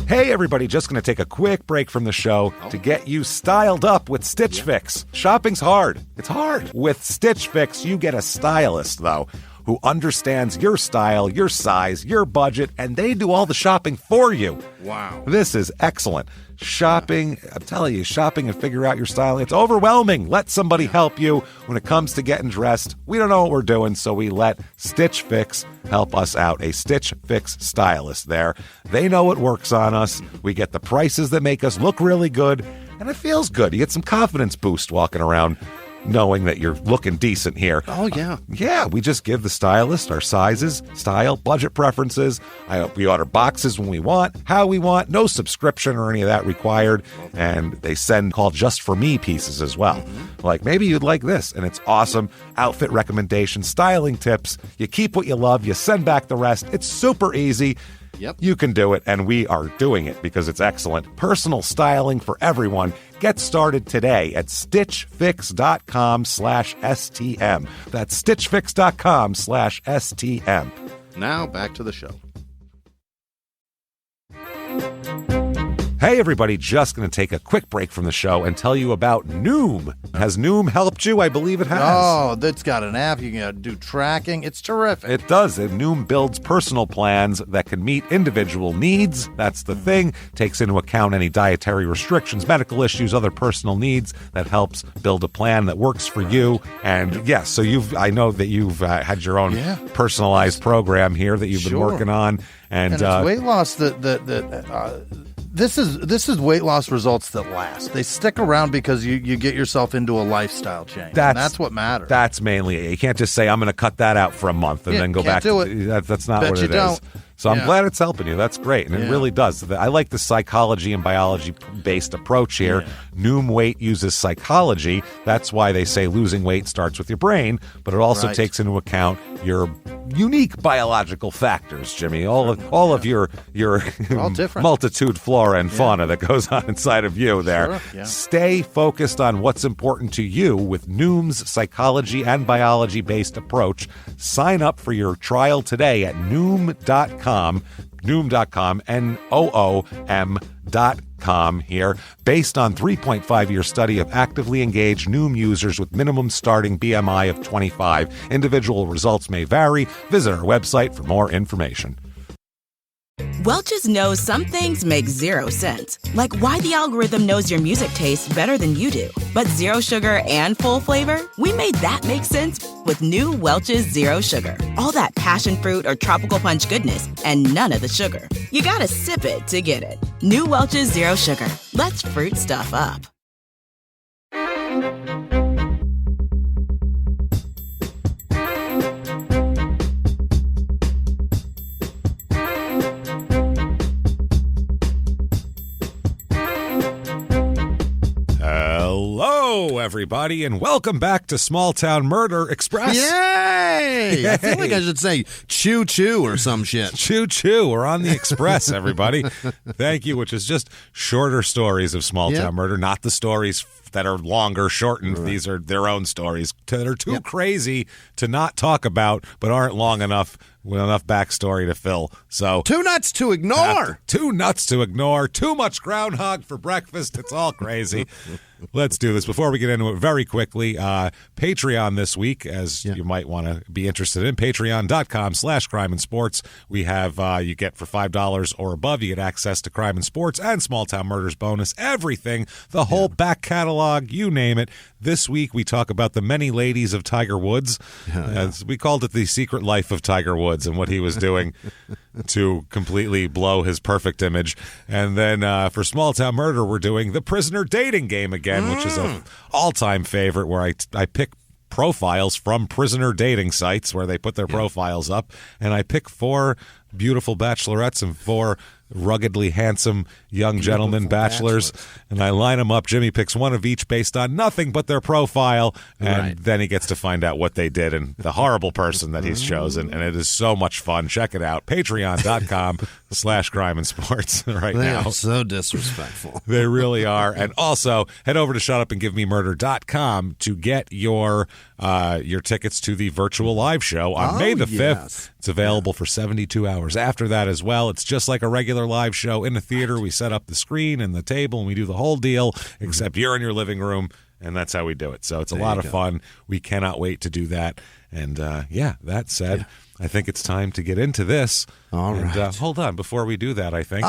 Hey everybody, just going to take a quick break from the show to get you styled up with Stitch Fix. Shopping's hard. It's hard. With Stitch Fix, you get a stylist, though, who understands your style, your size, your budget, and they do all the shopping for you. Wow. This is excellent. Shopping, I'm telling you, shopping and figure out your style, it's overwhelming. Let somebody help you when it comes to getting dressed. We don't know what we're doing, so we let Stitch Fix help us out. A Stitch Fix stylist there. They know what works on us. We get the prices that make us look really good, and it feels good. You get some confidence boost walking around knowing that you're looking decent here. Oh, yeah. Yeah, we just give the stylist our sizes, style, budget preferences. We order boxes when we want, how we want, no subscription or any of that required. And they send called Just For Me pieces as well. Like, maybe you'd like this, and it's awesome. Outfit recommendations, styling tips. You keep what you love, you send back the rest. It's super easy. Yep. You can do it, and we are doing it because it's excellent. Personal styling for everyone. Get started today at stitchfix.com/STM. That's stitchfix.com/STM. Now back to the show. Hey everybody, just going to take a quick break from the show and tell you about Noom. Has Noom helped you? I believe it has. Oh, that's got an app. You can do tracking. It's terrific. It does. And Noom builds personal plans that can meet individual needs. That's the thing. Takes into account any dietary restrictions, medical issues, other personal needs. That helps build a plan that works for you. And yes, so I know that you've had your own personalized program here that you've been working on. And it's weight loss This is weight loss results that last. They stick around because you get yourself into a lifestyle change. That's what matters. That's mainly it. You can't just say, I'm going to cut that out for a month and then go back to it. That's not what it is. So I'm glad it's helping you. That's great. And it really does. I like the psychology and biology-based approach here. Yeah. Noom Weight uses psychology. That's why they say losing weight starts with your brain, but it also takes into account your unique biological factors, Jimmy. All of your multitude flora and fauna that goes on inside of you there. Sure. Yeah. Stay focused on what's important to you with Noom's psychology and biology-based approach. Sign up for your trial today at Noom.com, Noom.com here. Based on 3.5-year study of actively engaged Noom users with minimum starting BMI of 25. Individual results may vary. Visit our website for more information. Welch's knows some things make zero sense, like why the algorithm knows your music tastes better than you do. But zero sugar and full flavor? We made that make sense with new Welch's Zero Sugar. All that passion fruit or tropical punch goodness and none of the sugar. You gotta sip it to get it. New Welch's Zero Sugar. Let's fruit stuff up. Hello, everybody, and welcome back to Small Town Murder Express. Yay! I feel like I should say choo-choo or some shit. Choo-choo. We're on the Express, everybody. Thank you, which is just shorter stories of small town murder, not the stories that are longer, shortened. Right. These are their own stories that are too crazy to not talk about, but aren't long enough with enough backstory to fill. So too nuts to ignore. Too nuts to ignore. Too much groundhog for breakfast. It's all crazy. Let's do this. Before we get into it very quickly, Patreon this week, as you might want to be interested in, patreon.com/crime and sports. We have, you get for $5 or above, you get access to Crime and Sports and Small Town Murders bonus, everything, the whole back catalog, you name it. This week we talk about the many ladies of Tiger Woods. We called it The Secret Life of Tiger Woods and what he was doing to completely blow his perfect image. And then for Small Town Murder, we're doing the prisoner dating game again, which is an all-time favorite, where I pick profiles from prisoner dating sites where they put their profiles up, and I pick 4 beautiful bachelorettes and 4 ruggedly handsome young gentlemen bachelors, and I line them up. Jimmie picks one of each based on nothing but their profile, and then he gets to find out what they did and the horrible person that he's chosen, and it is so much fun. Check it out. Patreon.com/crime and sports now. They are so disrespectful. They really are. And also, head over to shutupandgivememurder.com to get your tickets to the virtual live show on May the 5th. It's available for 72 hours. After that as well, it's just like a regular regular live show in a theater. We set up the screen and the table, and we do the whole deal, except you're in your living room, and that's how we do it. So it's a lot of fun. We cannot wait to do that. And, that said, I think it's time to get into this. All right. Hold on. Before we do that, I think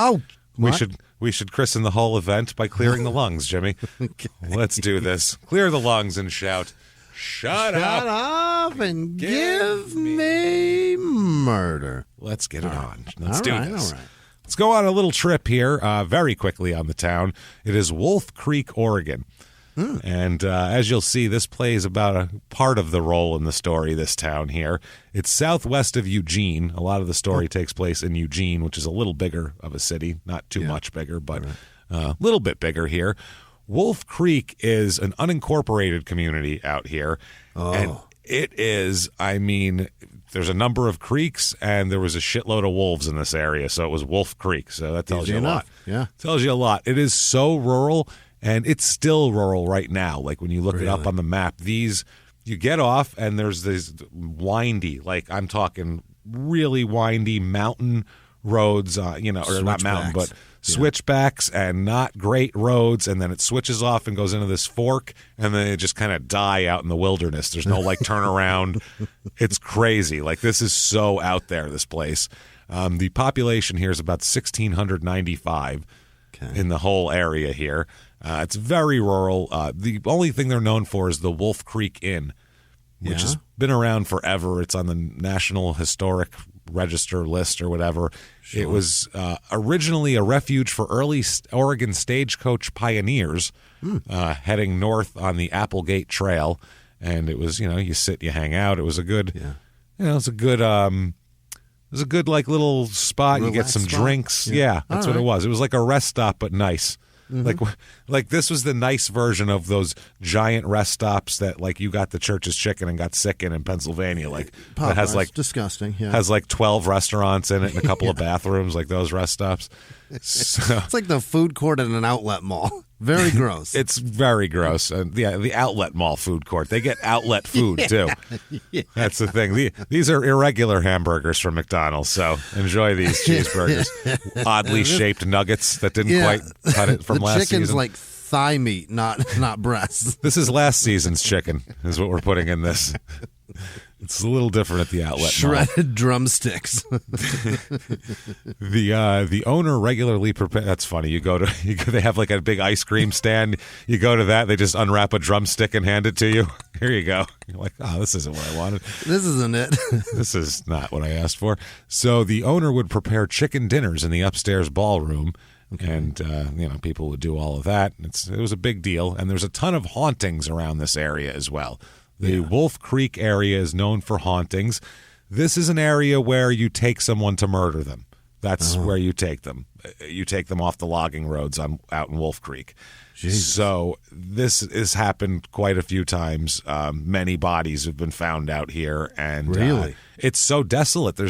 what? we should christen the whole event by clearing the lungs, Jimmy. Okay. Let's do this. Clear the lungs and shout, Shut up and give me murder. Let's get it on. Let's do this. All right. Let's go on a little trip here very quickly on the town. It is Wolf Creek, Oregon. And as you'll see, this plays about a part of the role in the story, this town here. It's southwest of Eugene. A lot of the story takes place in Eugene, which is a little bigger of a city. Not too much bigger, but a little bit bigger here. Wolf Creek is an unincorporated community out here. And it is, there's a number of creeks, and there was a shitload of wolves in this area, so it was Wolf Creek. So that tells you a lot. Yeah. Tells you a lot. It is so rural. And it's still rural right now. Like when you look it up on the map, you get off and there's these windy, like I'm talking really windy mountain roads, or not mountain, but switchbacks and not great roads. And then it switches off and goes into this fork, and then it just kind of die out in the wilderness. There's no like turnaround. It's crazy. Like this is so out there, this place. The population here is about 1,695 in the whole area here. It's very rural. The only thing they're known for is the Wolf Creek Inn, which has been around forever. It's on the National Historic Register list or whatever. Sure. It was originally a refuge for early Oregon stagecoach pioneers heading north on the Applegate Trail. And it was, you sit, you hang out. It was a good, it's a good like little spot. You get some drinks. Yeah, that's what it was. It was like a rest stop, but nice. Like this was the nice version of those giant rest stops that like you got the Church's Chicken and got sick in Pennsylvania. Like that has like disgusting. Yeah. Has like 12 restaurants in it and a couple of bathrooms, like those rest stops. So, it's like the food court at an outlet mall. Very gross. It's very gross. The outlet mall food court. They get outlet food, too. That's the thing. These are irregular hamburgers from McDonald's, so enjoy these cheeseburgers. Oddly shaped nuggets that didn't quite cut it from last season. The chicken's like thigh meat, not breasts. This is last season's chicken, is what we're putting in this. It's a little different at the outlet shredded mall. Drumsticks. The owner regularly prepares. That's funny. They have like a big ice cream stand. You go to that, they just unwrap a drumstick and hand it to you. Here you go. You're like, this isn't what I wanted. This isn't it. This is not what I asked for. So the owner would prepare chicken dinners in the upstairs ballroom. Okay. And, people would do all of that. It was a big deal. And there's a ton of hauntings around this area as well. The Wolf Creek area is known for hauntings. This is an area where you take someone to murder them. That's where you take them. You take them off the logging roads out in Wolf Creek. Jesus. So this has happened quite a few times. Many bodies have been found out here. And really? It's so desolate.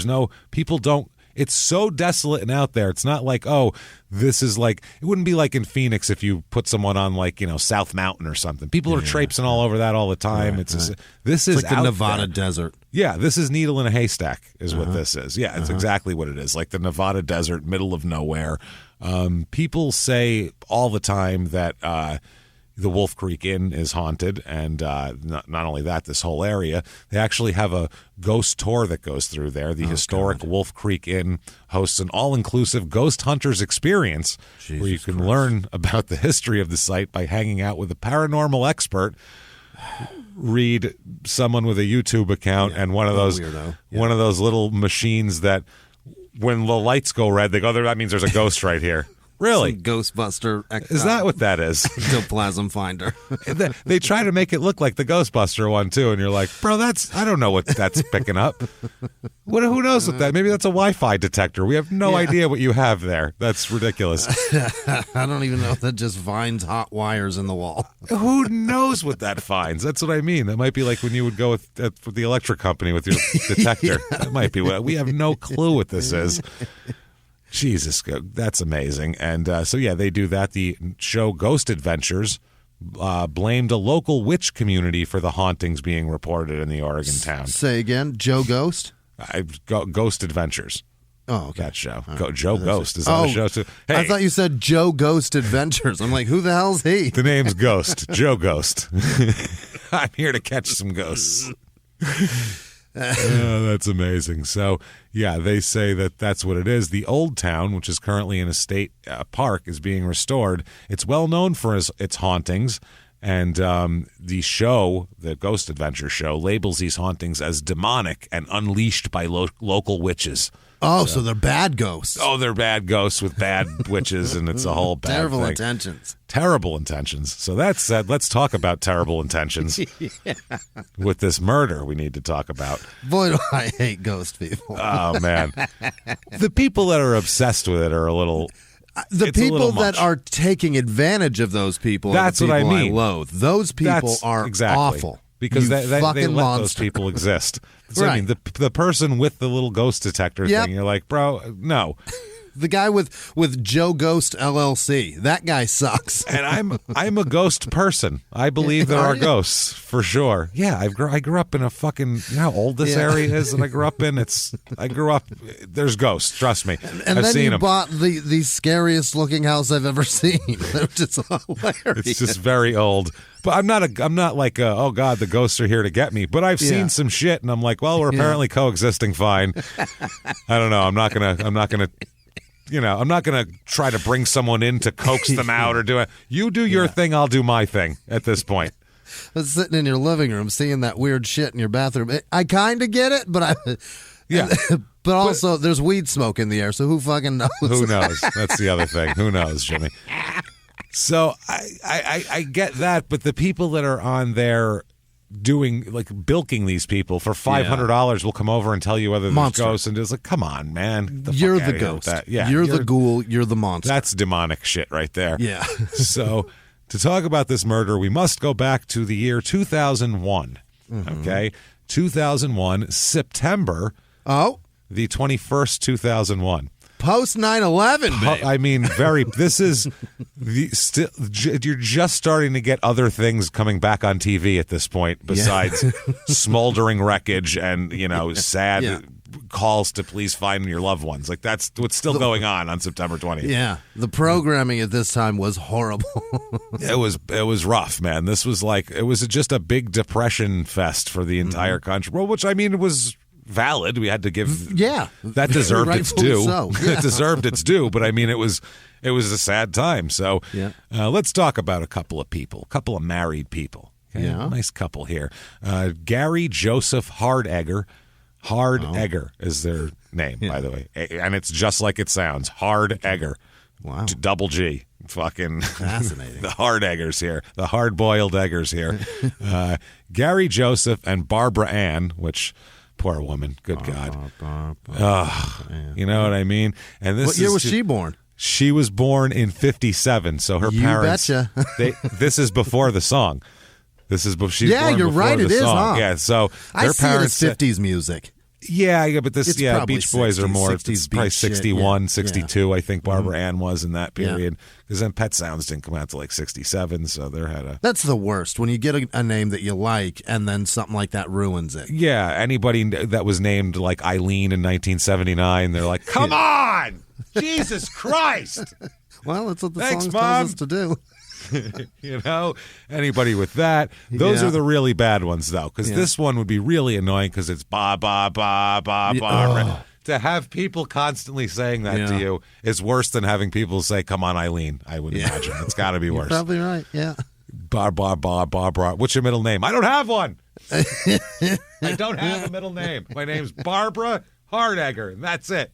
It's so desolate and out there. It's not like, this is like, it wouldn't be like in Phoenix if you put someone on like, South Mountain or something. People are traipsing all over that all the time. This is like the Nevada desert. Yeah, this is needle in a haystack is what this is. Yeah, it's exactly what it is. Like the Nevada desert, middle of nowhere. People say all the time that the Wolf Creek Inn is haunted, and not only that, this whole area. They actually have a ghost tour that goes through there. The historic Wolf Creek Inn hosts an all-inclusive ghost hunter's experience where you can learn about the history of the site by hanging out with a paranormal expert, read someone with a YouTube account, and one of those little machines that when the lights go red, they go, that means there's a ghost right here. Really? Some Ghostbuster. Is that what that is? Ectoplasm finder. They try to make it look like the Ghostbuster one, too, and you're like, bro, I don't know what that's picking up. Who knows what that? Maybe that's a Wi-Fi detector. We have no idea what you have there. That's ridiculous. I don't even know if that just finds hot wires in the wall. Who knows what that finds? That's what I mean. That might be like when you would go with the electric company with your detector. That might be what we have no clue what this is. Jesus, that's amazing. And they do that. The show Ghost Adventures blamed a local witch community for the hauntings being reported in the Oregon town. Say again, Joe Ghost? Ghost Adventures. Oh, okay. That show. Joe Ghost. Is that a show too? Hey, I thought you said Joe Ghost Adventures. I'm like, who the hell's he? The name's Ghost. Joe Ghost. I'm here to catch some ghosts. That's amazing. So, yeah, they say that that's what it is. The old town, which is currently in a state park, is being restored. It's well known for its hauntings. And the show, the Ghost Adventure show, labels these hauntings as demonic and unleashed by local witches. Oh, so they're bad ghosts. Oh, they're bad ghosts with bad witches, and it's a whole bad terrible thing. intentions. Terrible intentions. So that said, let's talk about terrible intentions. With this murder we need to talk about. Boy, do I hate ghost people. Oh, man. The people that are obsessed with it are a little... The people that are taking advantage of those people That's are the people what I mean. loathe. Those people are awful. Because they let monster. those people exist. So, Right. I mean, the person with the little ghost detector thing, you're like, bro, no. The guy with Joe Ghost LLC, that guy sucks. And I'm a ghost person. I believe there are ghosts for sure. Yeah, I grew up in a fucking, you know how old this area is that I grew up in. There's ghosts. Trust me. And I've then seen you them. bought the scariest looking house I've ever seen. They're just hilarious. It's just very old. But I'm not like oh God, the ghosts are here to get me. But I've seen some shit, and I'm like, well, we're apparently coexisting fine. I don't know. I'm not gonna. You know, I'm not going to try to bring someone in to coax them out or do it. You do your thing, I'll do my thing at this point. I was sitting in your living room seeing that weird shit in your bathroom. I kind of get it, but but also there's weed smoke in the air, so who fucking knows? Who knows? That's the other thing. Who knows, Jimmy? So I get that, but the people that are on there doing like bilking these people for $500 will come over and tell you whether there's ghosts, and it's like, come on, man, you're the ghost. Yeah, you're the ghoul. You're the monster. That's demonic shit right there. Yeah. So to talk about this murder, we must go back to the year 2001. Okay, 2001 September. Oh, the 21st, 2001. Post 9/11, babe. I mean, this is you're just starting to get other things coming back on TV at this point besides smoldering wreckage and, sad calls to please find your loved ones. Like, that's what's still going on September 20th. Yeah. The programming at this time was horrible. It was rough, man. This was it was just a big depression fest for the entire country. Well, which, I mean, it was valid. We had to give that deserved its due. So. Yeah. It deserved its due, but I mean it was a sad time. So let's talk about a couple of married people. Okay? Yeah. Nice couple here. Gary Joseph Hardegger. Hardegger is their name, by the way. And it's just like it sounds. Hardegger. Wow. Double G. Fucking fascinating. The hard eggers here. The hard-boiled eggers here. Gary Joseph and Barbara Ann, which... Poor woman. Good God. You know what I mean? And what year was she born? She was born in 1957. So her parents. Betcha. This is before the song. She's born you're before right. The It is, song. huh? Yeah. So I their see parents. It as 50s music. Yeah, but this, Beach Boys 60s, are more. 60s It's probably beach shit, 61, 62. I think Barbara Ann was in that period. Because then Pet Sounds didn't come out to 67, so there had a... That's the worst, when you get a name that you like and then something like that ruins it. Yeah, anybody that was named like Eileen in 1979, they're like, come on! Jesus Christ! Well, that's what the Thanks, song Mom. tells us to do. Anybody with that. Those are the really bad ones, though, because this one would be really annoying because it's ba, ba, ba, ba, ba. To have people constantly saying that to you is worse than having people say, come on, Eileen, I would imagine. It's got to be worse. You're probably right, yeah. Barbara. What's your middle name? I don't have one. I don't have a middle name. My name's Barbara Hardegger, and that's it.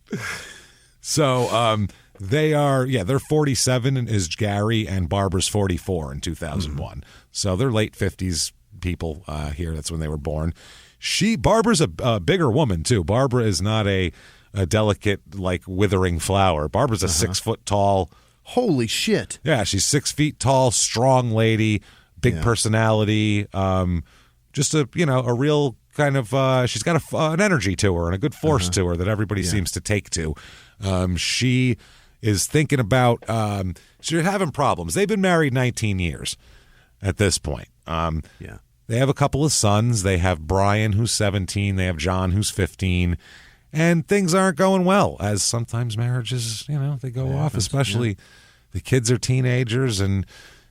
So, they're 47 is Gary, and Barbara's 44 in 2001. So they're late 50s people here. That's when they were born. Barbara's a bigger woman too. Barbara is not a delicate, withering flower. Barbara's a 6 foot tall. Holy shit. Yeah, she's 6 feet tall, strong lady, big personality. Just a real kind of, she's got an energy to her and a good force to her that everybody seems to take to. She is thinking about, she's having problems. They've been married 19 years at this point. They have a couple of sons. They have Brian, who's 17. They have John, who's 15. and things aren't going well, as sometimes marriages, they go off, especially the kids are teenagers, and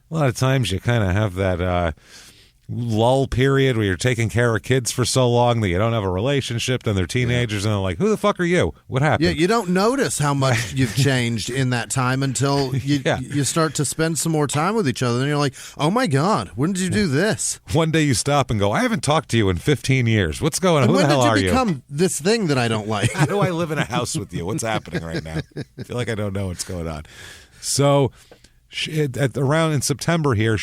a lot of times you kind of have that lull period where you're taking care of kids for so long that you don't have a relationship, then they're teenagers and they're like, who the fuck are you? What happened? Yeah, you don't notice how much you've changed in that time until you start to spend some more time with each other, and you're like, oh my God, when did you do this? One day you stop and go, I haven't talked to you in 15 years. What's going on? And Who the hell are you? when did you become this thing that I don't like? How do I live in a house with you? What's happening right now? I feel like I don't know what's going on. So around in September here,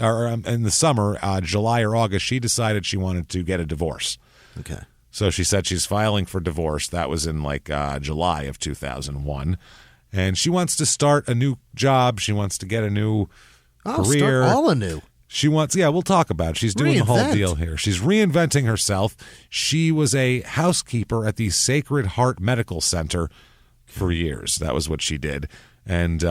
in the summer, July or August, she decided she wanted to get a divorce. Okay. So she said she's filing for divorce. That was in July of 2001. And she wants to start a new job. She wants to get a new career. Start all anew. She wants, we'll talk about it. She's doing the whole deal here. She's reinventing herself. She was a housekeeper at the Sacred Heart Medical Center for years. That was what she did. And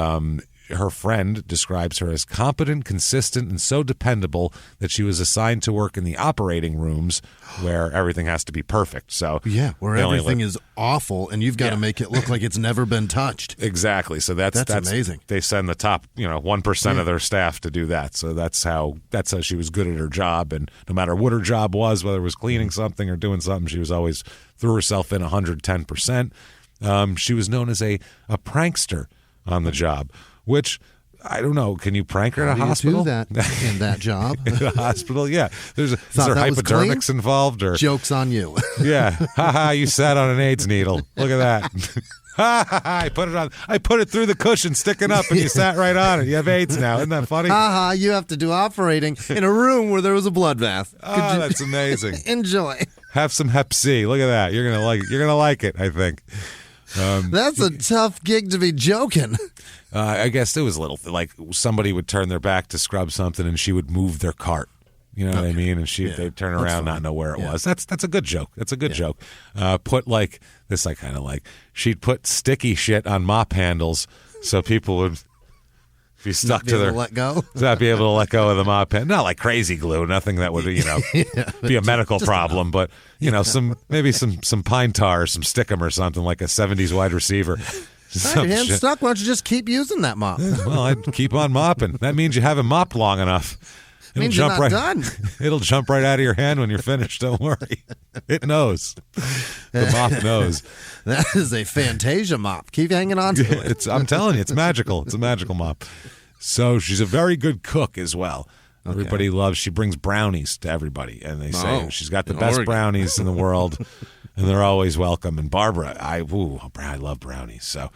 her friend describes her as competent, consistent, and so dependable that she was assigned to work in the operating rooms where everything has to be perfect. So where everything is awful, and you've got to make it look like it's never been touched. Exactly. So that's amazing. They send the top 1% of their staff to do that. So that's how she was good at her job, and no matter what her job was, whether it was cleaning something or doing something, she was always threw herself in 110%. She was known as a prankster on the job. Which, I don't know, can you prank her at a hospital? Do that in that job? In a hospital, yeah. Is there hypodermics involved? Or joke's on you. Yeah. Ha-ha, you sat on an AIDS needle. Look at that. Ha-ha, I put it through the cushion sticking up and you sat right on it. You have AIDS now. Isn't that funny? Ha-ha, you have to do operating in a room where there was a bloodbath. Oh, that's amazing. Enjoy. Have some Hep C. Look at that. You're gonna like it, I think. That's a tough gig to be joking. I guess it was a little like somebody would turn their back to scrub something and she would move their cart. You know what I mean? And they'd turn around, not know where it was. That's a good joke. That's a good joke. Put like this, I kind of like. She'd put sticky shit on mop handles so people would be stuck to their let go. Not be able to let go of the mop handle. Not like crazy glue, nothing that would be a medical problem, but some pine tar, or some stickum or something like a 70s wide receiver. Your hand's stuck. Why don't you just keep using that mop? Well, I'd keep on mopping. That means you haven't mopped long enough. It means you're not done. It'll jump right out of your hand when you're finished. Don't worry. It knows. The mop knows. That is a Fantasia mop. Keep hanging on to it. I'm telling you, it's magical. It's a magical mop. So she's a very good cook as well. Okay. Everybody loves. She brings brownies to everybody, and they say she's got the best brownies in the world. And they're always welcome. And Barbara, I love brownies. So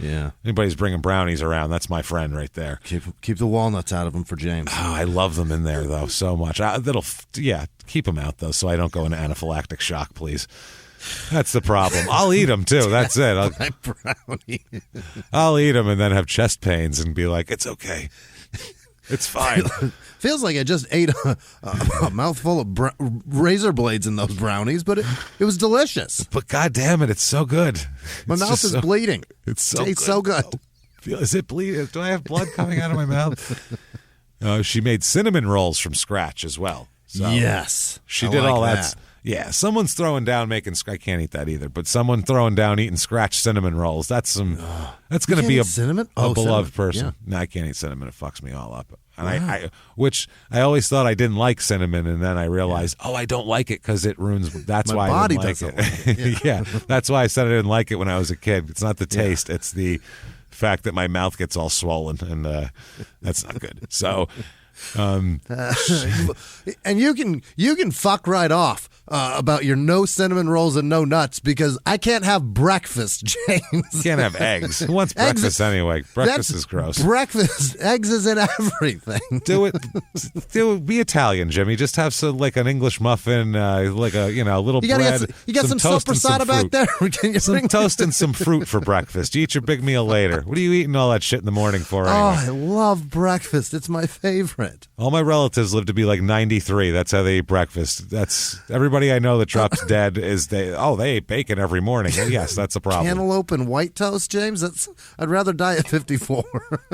anybody's bringing brownies around, that's my friend right there. Keep the walnuts out of them for James. Oh, I love them in there, though, so much. Keep them out, though, so I don't go into anaphylactic shock, please. That's the problem. I'll eat them, too. That's it. I'll eat them and then have chest pains and be like, it's okay. It's fine. Feels like I just ate a mouthful of razor blades in those brownies, but it was delicious. But God damn it, it's so good. My mouth is bleeding. It tastes so good. Is it bleeding? Do I have blood coming out of my mouth? She made cinnamon rolls from scratch as well. So yes. She did all that. Yeah, someone's throwing down making. I can't eat that either. But someone throwing down eating scratch cinnamon rolls. That's going to be a cinnamon? Beloved person. Yeah. No, I can't eat cinnamon. It fucks me all up. And which I always thought I didn't like cinnamon, and then I realized, I don't like it because it ruins. That's my why body I didn't like it. Yeah, that's why I said I didn't like it when I was a kid. It's not the taste; it's the fact that my mouth gets all swollen, and that's not good. So. And you can fuck right off about your no cinnamon rolls and no nuts because I can't have breakfast, James. You can't have eggs. Who wants breakfast anyway? Breakfast is gross. Breakfast, eggs is in everything. Do it. Be Italian, Jimmy. Just have some like an English muffin, like a little bread. You got some soppressata back there. Can you some toast and some fruit for breakfast. You eat your big meal later. What are you eating all that shit in the morning for? Anyway? Oh, I love breakfast. It's my favorite. it. All my relatives live to be like 93. That's how they eat breakfast. That's everybody I know that drops dead is they ate bacon every morning. Yes, that's a problem. Cantaloupe and white toast, James. I'd rather die at 54.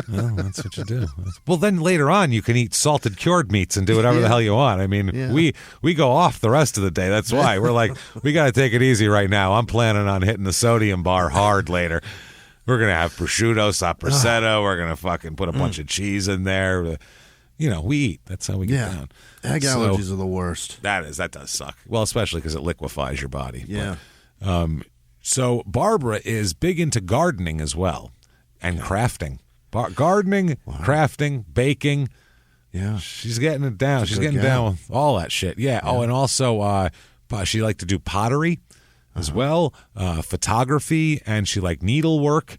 Well, that's what you do. Well, then later on you can eat salted cured meats and do whatever the hell you want. I mean, we go off the rest of the day. That's why we're like, we got to take it easy right now. I'm planning on hitting the sodium bar hard later. We're going to have prosciutto, soprassetto. We're going to fucking put a bunch of cheese in there. You know, we eat. That's how we get down. Egg allergies are the worst. That does suck. Well, especially because it liquefies your body. Yeah. But, so Barbara is big into gardening as well and crafting. Gardening, crafting, baking. Yeah. She's getting it down. She's getting down with all that shit. Yeah. Oh, and also she liked to do pottery as well, photography, and she liked needlework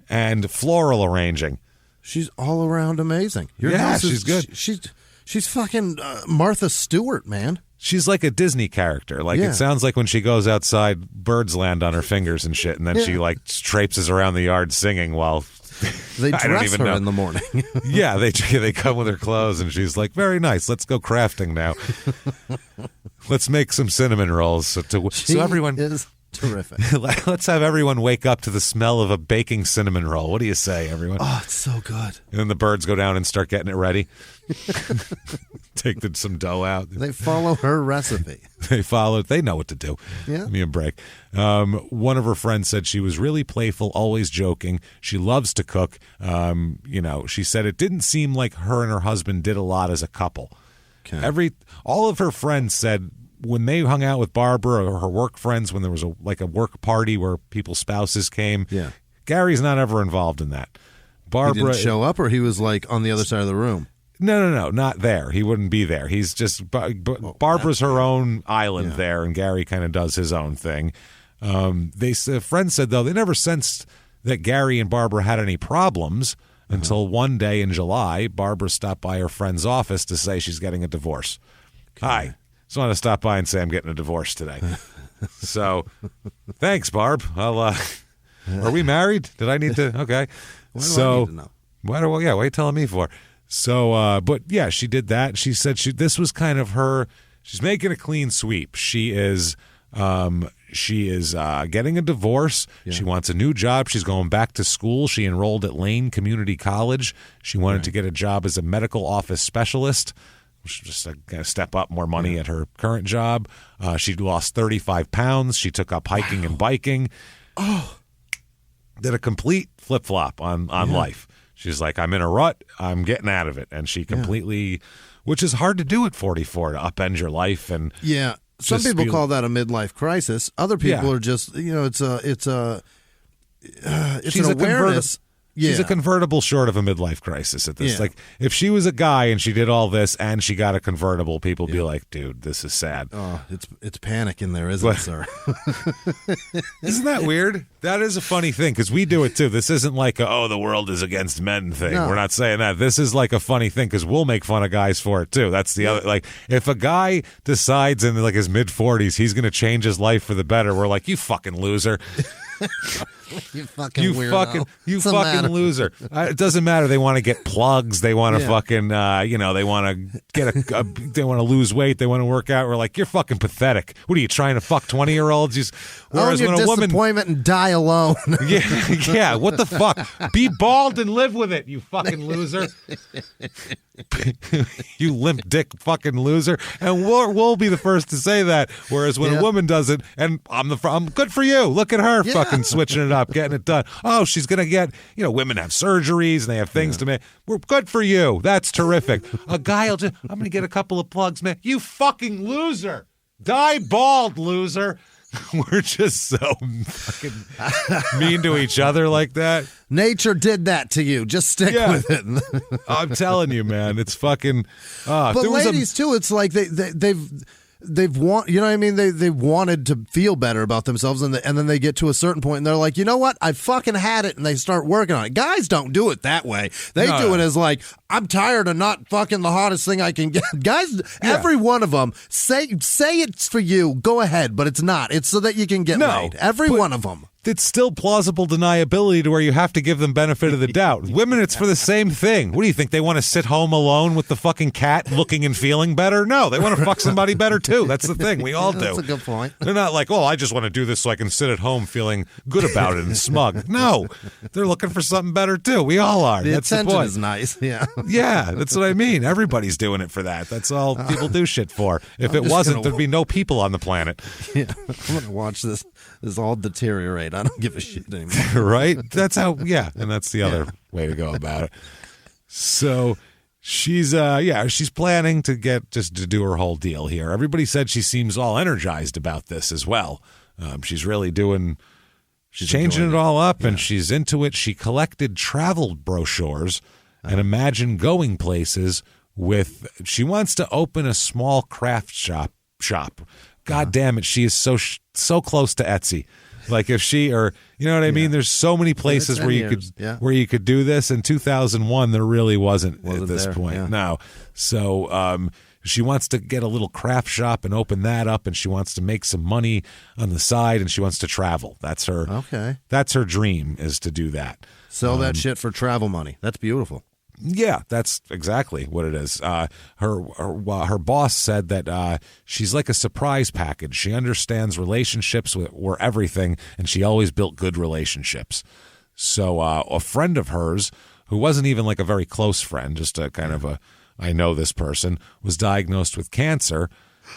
and floral arranging. She's all around amazing. She's good. She's fucking Martha Stewart, man. She's like a Disney character. Like it sounds like when she goes outside, birds land on her fingers and shit, and then she like traipses around the yard singing while they dress her in the morning. Yeah, they come with her clothes, and she's like, "Very nice. Let's go crafting now. Let's make some cinnamon rolls." So everyone is terrific. Let's have everyone wake up to the smell of a baking cinnamon roll. What do you say, everyone? Oh, it's so good. And then the birds go down and start getting it ready. Take some dough out. They follow her recipe. They know what to do. Yeah. Give me a break. One of her friends said she was really playful, always joking. She loves to cook. She said it didn't seem like her and her husband did a lot as a couple. Okay. All of her friends said when they hung out with Barbara or her work friends, when there was a work party where people's spouses came, Gary's not ever involved in that. Barbara he didn't show up, or he was like on the other side of the room. No, not there. He wouldn't be there. He's just Barbara's her own island there, and Gary kind of does his own thing. Friends said though they never sensed that Gary and Barbara had any problems until one day in July, Barbara stopped by her friend's office to say she's getting a divorce. Okay. Hi. Just want to stop by and say I'm getting a divorce today. So, thanks, Barb. Are we married? Did I need to? Okay. Why do I need to know? What are you telling me for? So, but yeah, she did that. She said this was kind of her. She's making a clean sweep. She is getting a divorce. Yeah. She wants a new job. She's going back to school. She enrolled at Lane Community College. She wanted to get a job as a medical office specialist. Just to step up, more money at her current job. She lost 35 pounds. She took up hiking and biking. Oh, did a complete flip-flop on life. She's like, I'm in a rut. I'm getting out of it. And she completely, which is hard to do at 44, to upend your life. And some people call that a midlife crisis. Other people are just, it's an awareness. She's a convertible short of a midlife crisis at this. Yeah. Like, if she was a guy and she did all this and she got a convertible, people would be like, dude, this is sad. Oh, it's panic in there, isn't it, sir? Isn't that weird? That is a funny thing, because we do it too. This isn't like the world is against men thing. No. We're not saying that. This is like a funny thing, because we'll make fun of guys for it too. That's the other, like, if a guy decides in like his mid-40s he's going to change his life for the better, we're like, you fucking loser. You fucking loser. It doesn't matter. They want to get plugs. They want to fucking, they want to get they want to lose weight. They want to work out. We're like, you're fucking pathetic. What are you trying to fuck 20-year-olds? Whereas when a woman, disappointment and die alone. yeah. What the fuck? Be bald and live with it. You fucking loser. You limp dick fucking loser. And we'll be the first to say that. Whereas when a woman does it, and I'm good for you. Look at her fucking switching it up, getting it done. Oh, she's gonna get. Women have surgeries and they have things to make. We're good for you. That's terrific. A guy will I'm gonna get a couple of plugs, man. You fucking loser. Die bald, loser. We're just so fucking mean to each other like that. Nature did that to you. Just stick with it. I'm telling you, man. It's fucking. But ladies too, it's like they've wanted to feel better about themselves, and then they get to a certain point and they're like, you know what, I fucking had it, and they start working on it. Guys don't do it that way. They do it as like, I'm tired of not fucking the hottest thing I can get. Guys, every one of them say it's for you. Go ahead, but it's not. It's so that you can get laid. Every one of them. it's still plausible deniability to where you have to give them benefit of the doubt. Women, it's for the same thing. What do you think? They want to sit home alone with the fucking cat looking and feeling better? No, they want to fuck somebody better too. That's the thing. We all do. That's a good point. They're not like, I just want to do this so I can sit at home feeling good about it and smug. No, they're looking for something better too. We all are. That's attention the point. is nice. Yeah. Yeah, that's what I mean. Everybody's doing it for that. That's all people do shit for. If it wasn't, there'd be no people on the planet. Yeah, I'm going to watch this all deteriorate. I don't give a shit anymore. Right? That's how, and that's the other way to go about it. So she's planning to do her whole deal here. Everybody said she seems all energized about this as well. She's really she's changing it all up, and she's into it. She collected travel brochures and imagined going places she wants to open a small craft shop. God damn it, she is so close to Etsy. Like if she, or you know what I mean? There's so many places where you could do this. In 2001, there really wasn't at this point. Yeah. No. So she wants to get a little craft shop and open that up, and she wants to make some money on the side, and she wants to travel. That's her. Okay. That's her dream, is to do that. Sell that shit for travel money. That's beautiful. Yeah, that's exactly what it is. Her boss said that she's like a surprise package. She understands relationships were everything, and she always built good relationships. So a friend of hers, who wasn't even like a very close friend, just a kind of I know this person, was diagnosed with cancer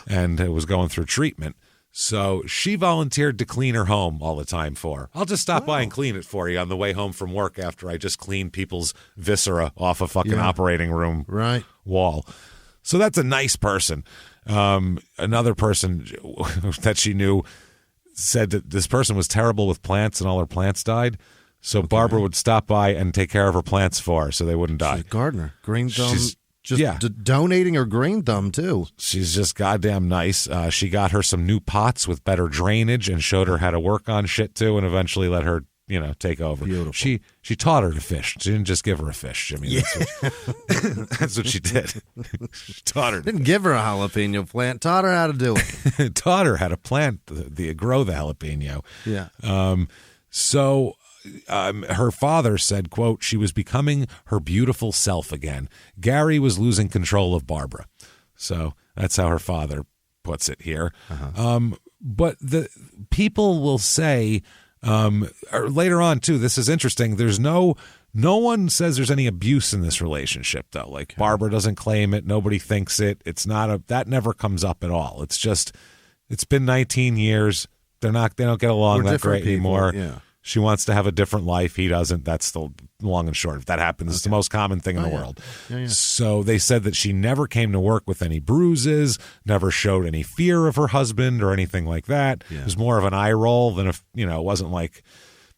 and was going through treatment. So she volunteered to clean her home all the time for her. I'll just stop by and clean it for you on the way home from work after I just clean people's viscera off a fucking operating room wall. So that's a nice person. Another person that she knew said that this person was terrible with plants and all her plants died. So Barbara would stop by and take care of her plants for her so they wouldn't die. She's a gardener. Green thumb. Donating her green thumb, too. She's just goddamn nice. She got her some new pots with better drainage and showed her how to work on shit, too, and eventually let her, take over. Beautiful. She taught her to fish. She didn't just give her a fish, Jimmy. That's what she did. She taught her. Didn't give her a jalapeno plant. Taught her how to do it. Taught her how to plant, grow the jalapeno. Yeah. So her father said, quote, she was becoming her beautiful self again. Gary was losing control of Barbara. So that's how her father puts it here. But the people will say later on, too, this is interesting. There's no one says there's any abuse in this relationship, though. Like Barbara doesn't claim it. Nobody thinks it. It's not that never comes up at all. It's just, it's been 19 years. They don't get along that great anymore. Yeah. She wants to have a different life. He doesn't. That's the long and short. If that happens, it's the most common thing in the world. Yeah. So they said that she never came to work with any bruises, never showed any fear of her husband or anything like that. Yeah. It was more of an eye roll than if, it wasn't like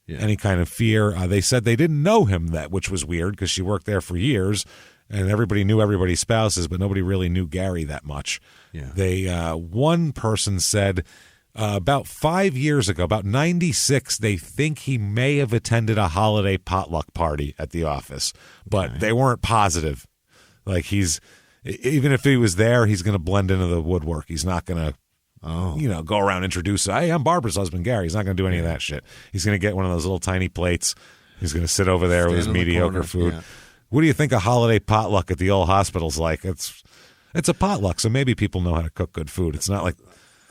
any kind of fear. They said they didn't know him, which was weird because she worked there for years and everybody knew everybody's spouses, but nobody really knew Gary that much. Yeah. One person said, about 5 years ago, about 96, they think he may have attended a holiday potluck party at the office, but they weren't positive. Like even if he was there, he's going to blend into the woodwork. He's not going to, go around introduce, hey, I'm Barbara's husband, Gary. He's not going to do any of that shit. He's going to get one of those little tiny plates. He's going to sit over there with his mediocre food. Yeah. What do you think a holiday potluck at the old hospital's like? It's a potluck, so maybe people know how to cook good food. It's not like...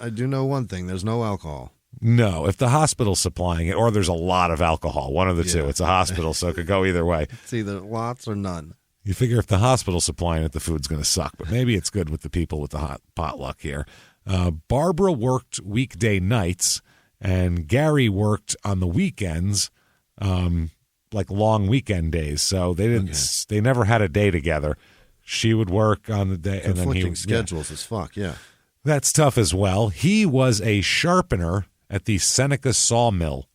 I do know one thing. There's no alcohol. No, if the hospital's supplying it, or there's a lot of alcohol, one of the two. It's a hospital, so it could go either way. It's either lots or none. You figure if the hospital's supplying it, the food's going to suck. But maybe it's good with the people with the hot potluck here. Barbara worked weekday nights, and Gary worked on the weekends, like long weekend days. So they never had a day together. She would work on the day, and then conflicting schedules as fuck. Yeah. That's tough as well. He was a sharpener at the Seneca Sawmill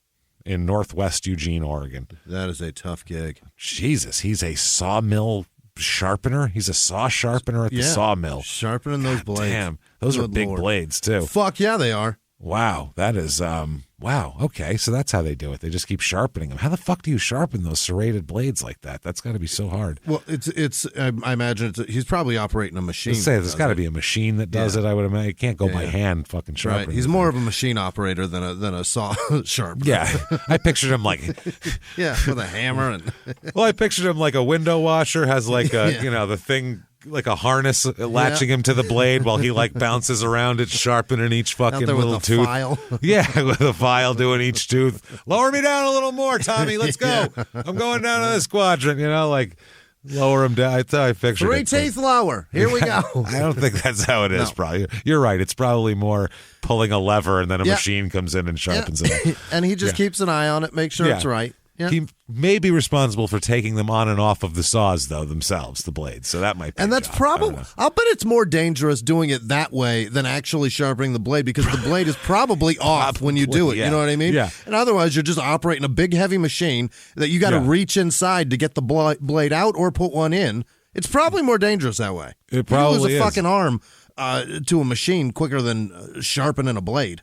in northwest Eugene, Oregon. That is a tough gig. Jesus, he's a sawmill sharpener? He's a saw sharpener at the sawmill. Sharpening those blades. Damn, those are big blades, too. Fuck yeah, they are. Wow, that is wow. Okay, so that's how they do it. They just keep sharpening them. How the fuck do you sharpen those serrated blades like that? That's got to be so hard. Well, it's. I imagine he's probably operating a machine. Let's say there's got to be a machine that does it. I would imagine. It can't go by hand fucking sharpening. Right. He's more of a machine operator than a saw sharpener. Yeah, I pictured him like with a hammer and. Well, I pictured him like a window washer has like a the thing. Like a harness latching him to the blade while he like bounces around it, sharpening each fucking little tooth. File. Yeah, with a file doing each tooth. Lower me down a little more, Tommy. Let's go. I'm going down to this quadrant. Like lower him down. That's how I pictured it. 3 teeth lower. Here we go. I don't think that's how it is. No. Probably you're right. It's probably more pulling a lever and then a machine comes in and sharpens it. And he just keeps an eye on it, make sure it's right. Yeah. He may be responsible for taking them on and off of the saws, though, themselves, the blades. So that might be. And that's probably, I'll bet it's more dangerous doing it that way than actually sharpening the blade because the blade is probably off when you do it. You know what I mean? Yeah. And otherwise, you're just operating a big, heavy machine that you got to reach inside to get the blade out or put one in. It's probably more dangerous that way. It probably you lose a fucking arm to a machine quicker than sharpening a blade.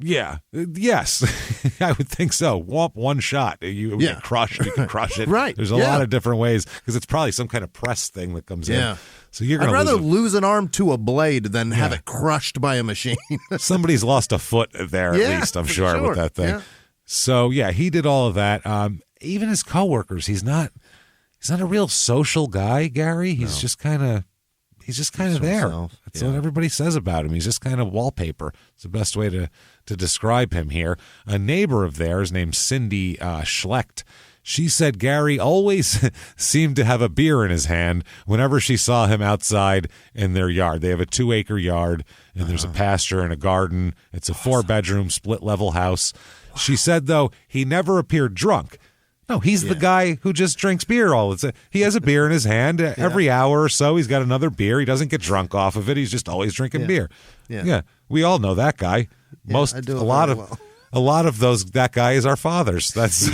Yeah. Yes. I would think so. One shot. You can crush it. Right. There's a lot of different ways because it's probably some kind of press thing that comes in. So you're I'd rather lose an arm to a blade than have it crushed by a machine. Somebody's lost a foot there at least, I'm sure, with that thing. Yeah. So he did all of that. Even his coworkers, he's not a real social guy, Gary. He's just kind of there. That's what everybody says about him. He's just kind of wallpaper. It's the best way to describe him here. A neighbor of theirs named Cindy Schlecht, she said Gary always seemed to have a beer in his hand whenever she saw him outside in their yard. They have a 2-acre yard, and there's a pasture and a garden. It's a 4-bedroom, split-level house. She said, though, he never appeared drunk. No, he's the guy who just drinks beer all the time. He has a beer in his hand every hour or so. He's got another beer. He doesn't get drunk off of it. He's just always drinking beer. Yeah, we all know that guy. A lot of that guy is our fathers. That's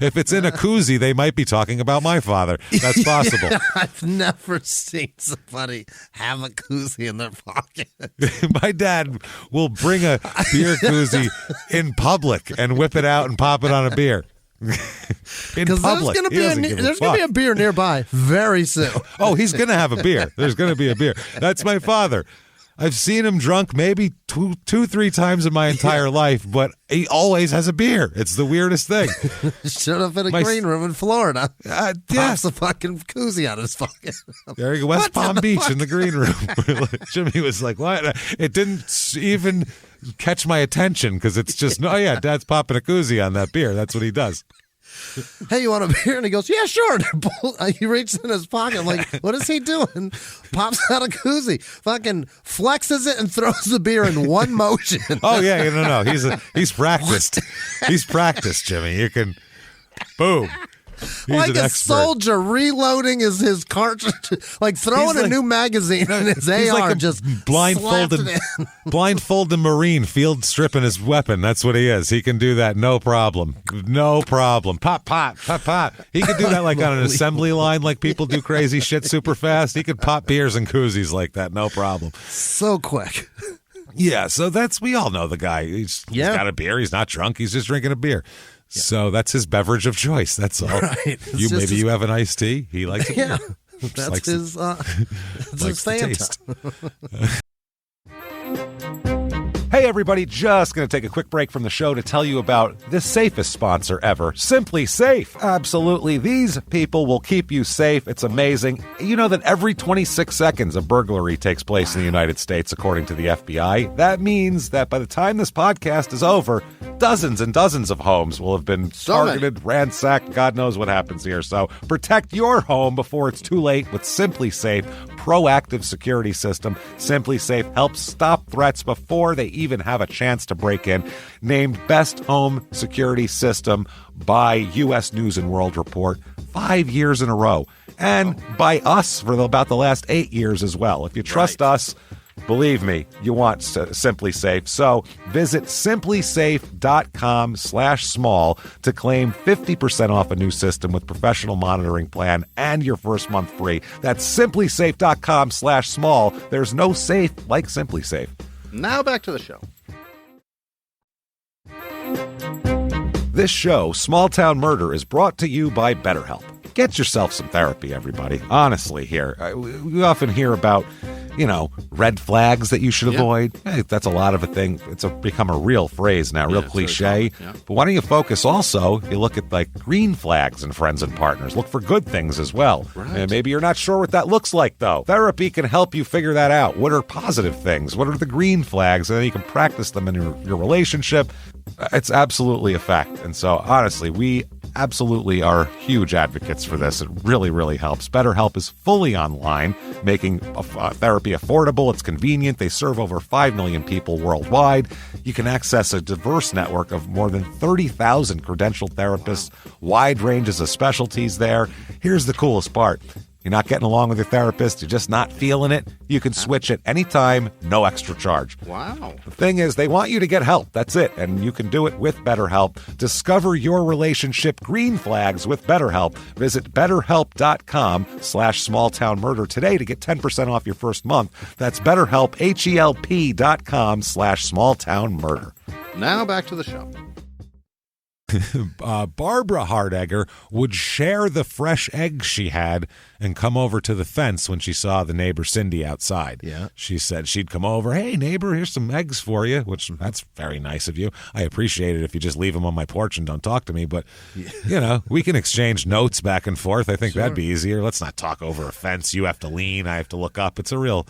if it's in a koozie, they might be talking about my father. That's possible. I've never seen somebody have a koozie in their pocket. My dad will bring a beer koozie in public and whip it out and pop it on a beer. In public. There's going to be a beer nearby very soon. Oh, he's going to have a beer. There's going to be a beer. That's my father. I've seen him drunk maybe 2-3 times in my entire life, but he always has a beer. It's the weirdest thing. Showed up in a green room in Florida. Pops a fucking koozie out of his pocket. There you go, West Palm Beach in the green room. Jimmie was like, what? It didn't even catch my attention because it's just, Dad's popping a koozie on that beer. That's what he does. Hey, you want a beer? And he goes, yeah, sure. He reaches in his pocket. I'm like, what is he doing? Pops out a koozie, fucking flexes it and throws the beer in one motion. Oh, yeah, no. He's practiced. He's practiced, Jimmie. You can, boom. He's like a expert. soldier reloading his cartridge, like throwing a new magazine in his AR, like just blindfolded Marine field stripping his weapon. That's what he is. He can do that, no problem. No problem. Pop, pop, pop, pop. He could do that like on an assembly line, like people do crazy shit super fast. He could pop beers and koozies like that, no problem. So quick. Yeah, so we all know the guy. He's got a beer. He's not drunk. He's just drinking a beer. Yeah. So that's his beverage of choice. That's all. Right. Maybe you have an iced tea. He likes it. Yeah, that's his Fanta. Hey, everybody, just going to take a quick break from the show to tell you about the safest sponsor ever, Simply Safe. Absolutely. These people will keep you safe. It's amazing. You know that every 26 seconds a burglary takes place in the United States, according to the FBI. That means that by the time this podcast is over, dozens and dozens of homes will have been targeted, ransacked. God knows what happens here. So protect your home before it's too late with Simply Safe proactive security system. Simply Safe helps stop threats before they even have a chance to break in. Named Best Home Security System by U.S. News and World Report 5 years in a row. And by us for about the last 8 years as well. If you trust us, believe me, you want Simply Safe. So visit simplysafe.com/small to claim 50% off a new system with professional monitoring plan and your first month free. That's simplysafe.com/small. There's no safe like Simply Safe. Now back to the show. This show, Small Town Murder, is brought to you by BetterHelp. Get yourself some therapy, everybody. Honestly, here. We often hear about, red flags that you should avoid. Hey, that's a lot of a thing. It's become a real phrase now, real cliche. Yeah. But why don't you focus also, you look at like green flags in friends and partners. Look for good things as well. Right. And maybe you're not sure what that looks like, though. Therapy can help you figure that out. What are positive things? What are the green flags? And then you can practice them in your relationship. It's absolutely a fact. And so, honestly, we absolutely are huge advocates for this. It really, really helps. BetterHelp is fully online, making therapy affordable. It's convenient. They serve over 5 million people worldwide. You can access a diverse network of more than 30,000 credentialed therapists, wide ranges of specialties there. Here's the coolest part. You're not getting along with your therapist, you're just not feeling it, you can switch at any time, no extra charge. Wow. The thing is, they want you to get help. That's it. And you can do it with BetterHelp. Discover your relationship green flags with BetterHelp. Visit BetterHelp.com/smalltownmurder today to get 10% off your first month. That's BetterHelp, HELP.com/smalltownmurder. Now back to the show. Barbara Hardegger would share the fresh eggs she had and come over to the fence when she saw the neighbor Cindy outside. Yeah. She said she'd come over, hey, neighbor, here's some eggs for you, which that's very nice of you. I appreciate it if you just leave them on my porch and don't talk to me, but, we can exchange notes back and forth. I think that'd be easier. Let's not talk over a fence. You have to lean. I have to look up. It's a real,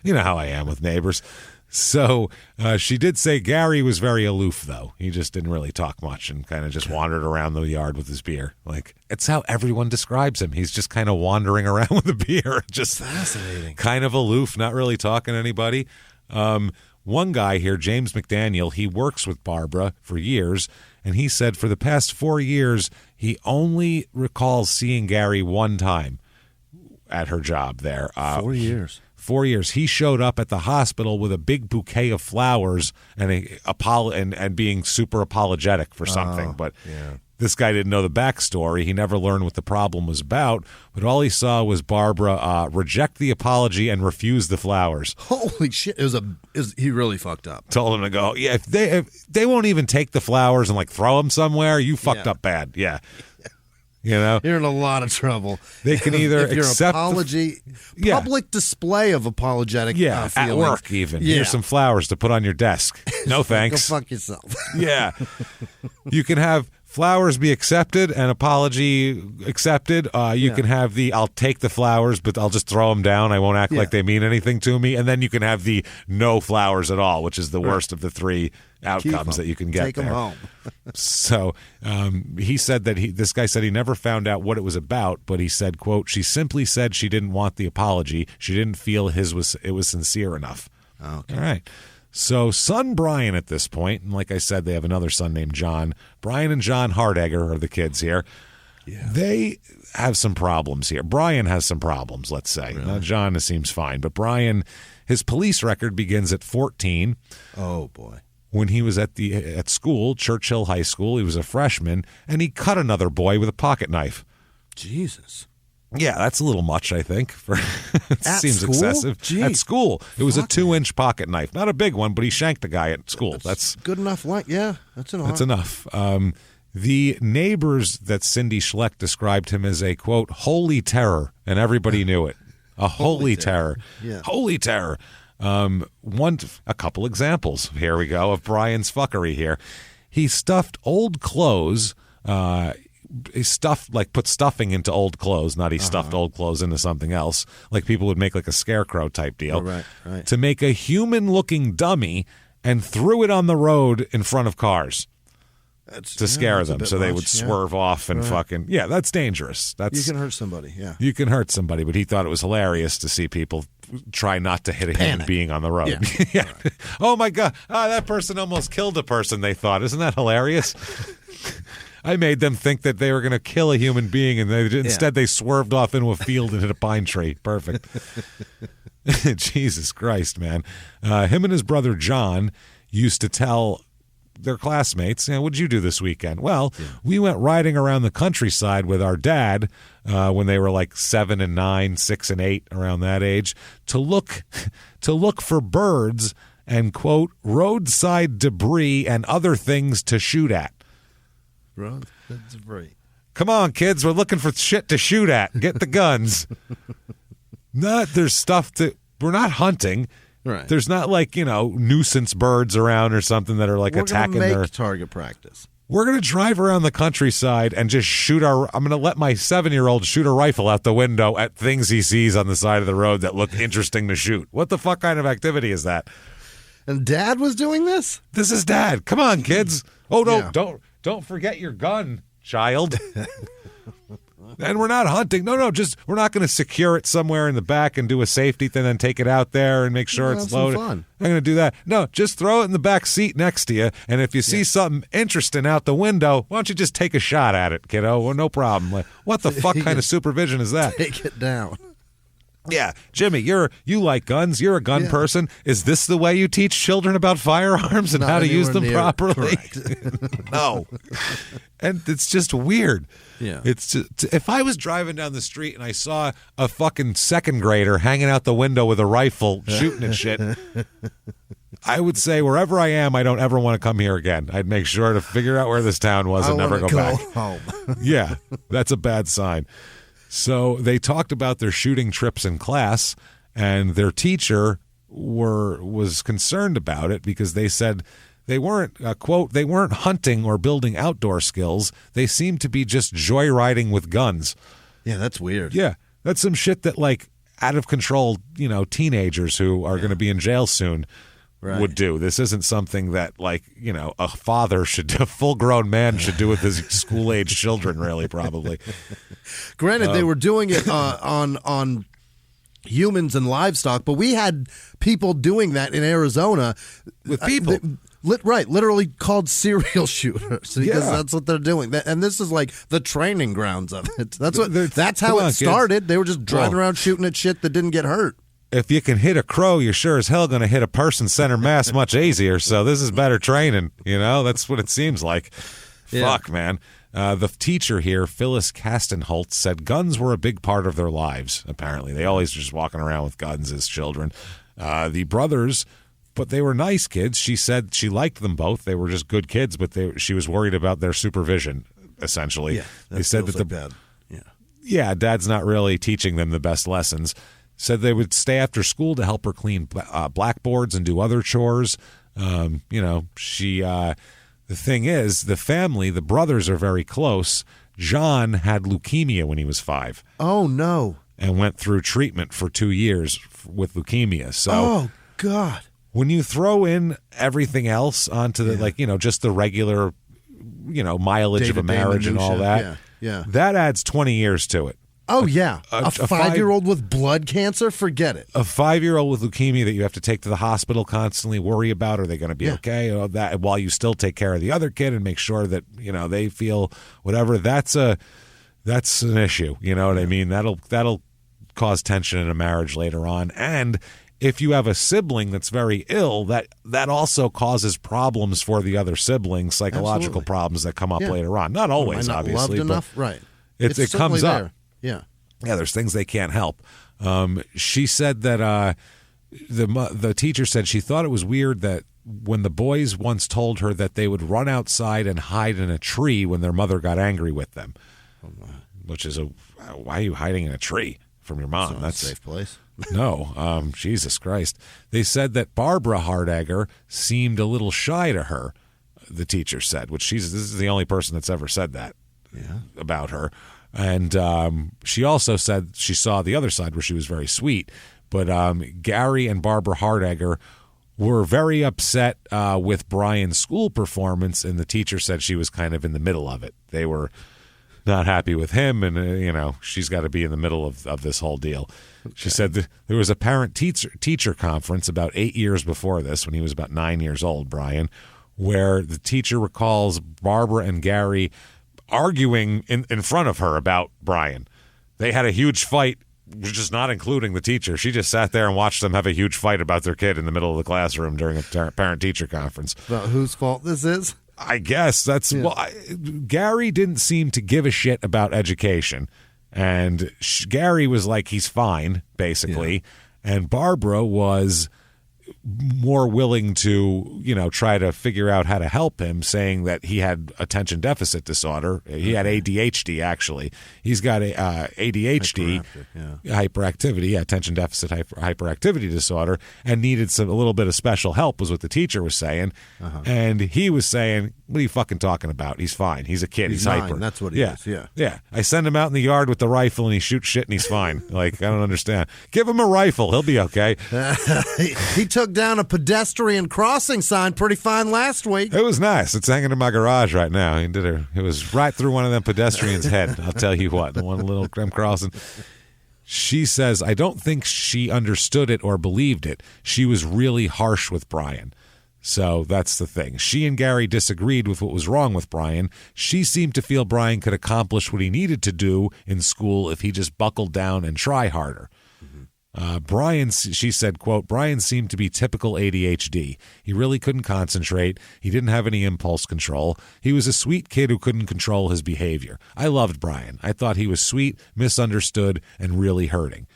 how I am with neighbors. So she did say Gary was very aloof, though. He just didn't really talk much and kind of just wandered around the yard with his beer. Like, it's how everyone describes him. He's just kind of wandering around with a beer. Just fascinating. Kind of aloof, not really talking to anybody. One guy here, James McDaniel, he works with Barbara for years, and he said for the past 4 years, he only recalls seeing Gary one time at her job there. 4 years. 4 years. He showed up at the hospital with a big bouquet of flowers and being super apologetic for something. But this guy didn't know the backstory. He never learned what the problem was about. But all he saw was Barbara reject the apology and refuse the flowers. Holy shit! He really fucked up. Told him to go. Yeah, if they won't even take the flowers and like throw them somewhere, you fucked up bad. Yeah. You're in a lot of trouble. They can either if your accept apology, public display of apologetic feelings. At work even. Here's some flowers to put on your desk. No thanks. Go fuck yourself. Yeah. You can have flowers be accepted and apology accepted. You can have the I'll take the flowers, but I'll just throw them down. I won't act like they mean anything to me. And then you can have the no flowers at all, which is the worst of the three outcomes that you can get. Take them home. So he said that this guy said he never found out what it was about, but he said, quote, she simply said she didn't want the apology. She didn't feel it was sincere enough. Okay. All right. So son Brian at this point, and like I said, they have another son named John. Brian and John Hardegger are the kids here. Yeah. They have some problems here. Brian has some problems, let's say. Really? John seems fine, but Brian, his police record begins at 14. Oh, boy. When he was at school, Churchill High School, he was a freshman, and he cut another boy with a pocket knife. Jesus. Yeah, that's a little much, I think. It seems school? excessive. Jeez. At school. It was a 2-inch pocket knife. Not a big one, but he shanked a guy at school. That's good enough. That's enough. That's enough. The neighbors that Cindy Schleck described him as a, quote, holy terror, and everybody knew it. A holy terror. Yeah. Holy terror. A couple examples. Here we go of Brian's fuckery here. He stuffed old clothes. He put stuffing into old clothes. Not he stuffed old clothes into something else. Like people would make like a scarecrow type deal. Right. To make a human-looking dummy and threw it on the road in front of cars. To scare them so they would swerve off and fucking... Yeah, that's dangerous. You can hurt somebody, You can hurt somebody, but he thought it was hilarious to see people try not to hit a human being on the road. Yeah. Right. Oh, my God. That person almost killed a person, they thought. Isn't that hilarious? I made them think that they were going to kill a human being, and instead they swerved off into a field and hit a pine tree. Perfect. Jesus Christ, man. Him and his brother John used to tell their classmates, what'd you do this weekend? Well, we went riding around the countryside with our dad when they were like 7 and 9, 6 and 8, around that age, to look for birds and, quote, roadside debris and other things to shoot at. Roadside debris. Come on, kids. We're looking for shit to shoot at. Get the guns. There's stuff that we're not hunting. Right. There's not like, nuisance birds around or something that are like attacking their... We're their... going to make target practice. We're going to drive around the countryside and just shoot I'm going to let my 7-year-old shoot a rifle out the window at things he sees on the side of the road that look interesting to shoot. What the fuck kind of activity is that? And Dad was doing this? This is Dad. Come on, kids. Oh, no, don't forget your gun, child. And we're not hunting. No, we're not going to secure it somewhere in the back and do a safety thing and then take it out there and make sure it's loaded. Fun. I'm going to do that. No, just throw it in the back seat next to you. And if you see something interesting out the window, why don't you just take a shot at it, kiddo? Well, no problem. Like, what the fuck kind of supervision is that? Take it down. Yeah, Jimmie, you like guns. You're a gun person. Is this the way you teach children about firearms and how to use them properly? No. And it's just weird. Yeah. It's just, if I was driving down the street and I saw a fucking second grader hanging out the window with a rifle shooting at shit, I would say wherever I am, I don't ever want to come here again. I'd make sure to figure out where this town was and never go back. Home. Yeah, that's a bad sign. So they talked about their shooting trips in class, and their teacher was concerned about it because they said they weren't, quote, they weren't hunting or building outdoor skills. They seemed to be just joyriding with guns. Yeah, that's weird. Yeah, that's some shit that, like, out of control, teenagers who are going to be in jail soon would do. This isn't something that, like, a father should do, a full-grown man should do with his school-age children, really, probably. Granted, they were doing it on humans and livestock, but we had people doing that in Arizona. With people. Literally called serial shooters because that's what they're doing. And this is like the training grounds of it. That's how it started. Kids. They were just driving around shooting at shit that didn't get hurt. If you can hit a crow, you're sure as hell going to hit a person-centered mass much easier. So this is better training. That's what it seems like. Yeah. Fuck, man. The teacher here, Phyllis Castenholtz, said guns were a big part of their lives, apparently. They always just walking around with guns as children. The brothers, but they were nice kids. She said she liked them both. They were just good kids, but she was worried about their supervision, essentially. Yeah, they said that bad. Yeah, Dad's not really teaching them the best lessons. Said they would stay after school to help her clean blackboards and do other chores. The thing is, the family, the brothers are very close. John had leukemia when he was 5. Oh, no. And went through treatment for 2 years with leukemia. So, oh, God. When you throw in everything else onto the, just the regular, mileage day-to-day of a marriage minutia. And all that, that adds 20 years to it. Oh, yeah. A 5-year-old with blood cancer? Forget it. A 5-year-old with leukemia that you have to take to the hospital constantly, worry about, are they going to be okay? Or that, while you still take care of the other kid and make sure that, they feel whatever. That's an issue. You know what I mean? That'll cause tension in a marriage later on. And if you have a sibling that's very ill, that also causes problems for the other siblings, psychological problems that come up later on. Not always, obviously. Loved enough? Right. It comes up. Yeah. Yeah, there's things they can't help. She said that the teacher said she thought it was weird that when the boys once told her that they would run outside and hide in a tree when their mother got angry with them, which is why are you hiding in a tree from your mom? That's a safe place. No, Jesus Christ. They said that Barbara Hardegger seemed a little shy to her, the teacher said, which this is the only person that's ever said that about her. And she also said she saw the other side where she was very sweet. But Gary and Barbara Hardegger were very upset with Brian's school performance, and the teacher said she was kind of in the middle of it. They were not happy with him, and, she's got to be in the middle of this whole deal. Okay. She said there was a parent-teacher conference about 8 years before this, when he was about 9 years old, Brian, where the teacher recalls Barbara and Gary arguing in front of her about Brian. They had a huge fight, just not including the teacher. She just sat there and watched them have a huge fight about their kid in the middle of the classroom during a parent-teacher conference. About whose fault this is? I guess that's... Yeah. Well, Gary didn't seem to give a shit about education. And Gary was like, he's fine, basically. Yeah. And Barbara was... more willing to, try to figure out how to help him, saying that he had attention deficit disorder. He had ADHD, actually. He's got ADHD, hyperactivity, attention deficit hyperactivity disorder, and needed a little bit of special help, was what the teacher was saying. And he was saying, what are you fucking talking about? He's fine. He's a kid. He's hyper. That's what he is, Yeah. I send him out in the yard with the rifle and he shoots shit and he's fine. Like, I don't understand. Give him a rifle. He'll be okay. He took down a pedestrian crossing sign pretty fine last week. It was nice. It's hanging in my garage right now. It was right through one of them pedestrians' head. I'll tell you what, the one little crossing. She says, I don't think she understood it or believed it. She was really harsh with Brian. So that's the thing. She and Gary disagreed with what was wrong with Brian. She seemed to feel Brian could accomplish what he needed to do in school if he just buckled down and try harder. Brian, she said, quote, Brian seemed to be typical ADHD. He really couldn't concentrate. He didn't have any impulse control. He was a sweet kid who couldn't control his behavior. I loved Brian. I thought he was sweet, misunderstood, and really hurting.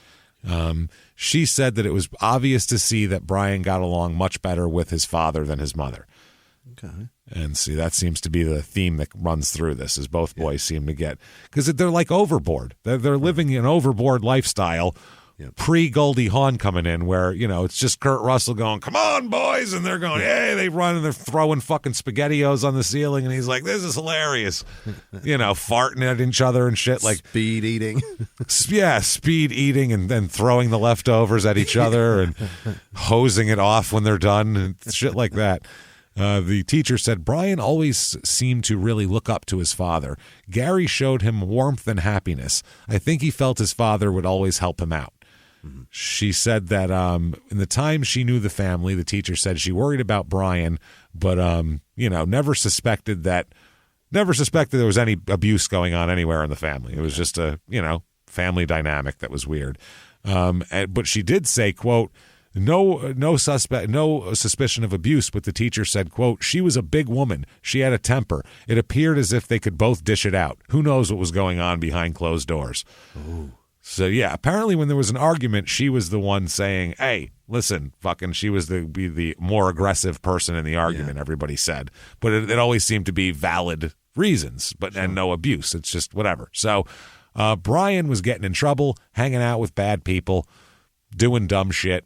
She said that it was obvious to see that Brian got along much better with his father than his mother. Okay. And see, that seems to be the theme that runs through this, is both boys seem to get, because they're like overboard. They're living an overboard lifestyle. Pre-Goldie Hawn coming in, where, it's just Kurt Russell going, come on, boys, and they're going, hey, they run and they're throwing fucking SpaghettiOs on the ceiling, and he's like, this is hilarious. Farting at each other and shit. Like speed eating. Speed eating and then throwing the leftovers at each other and hosing it off when they're done and shit like that. The teacher said, Brian always seemed to really look up to his father. Gary showed him warmth and happiness. I think he felt his father would always help him out. She said that in the time she knew the family, the teacher said she worried about Brian, but never suspected there was any abuse going on anywhere in the family. It was just a family dynamic that was weird. But she did say, quote, no suspicion of abuse, but the teacher said, quote, she was a big woman. She had a temper. It appeared as if they could both dish it out. Who knows what was going on behind closed doors. Ooh. So, yeah, apparently when there was an argument, she was the one saying, hey, listen, fucking, she was the more aggressive person in the argument, everybody said. But it always seemed to be valid reasons, and no abuse. It's just whatever. So Brian was getting in trouble, hanging out with bad people, doing dumb shit.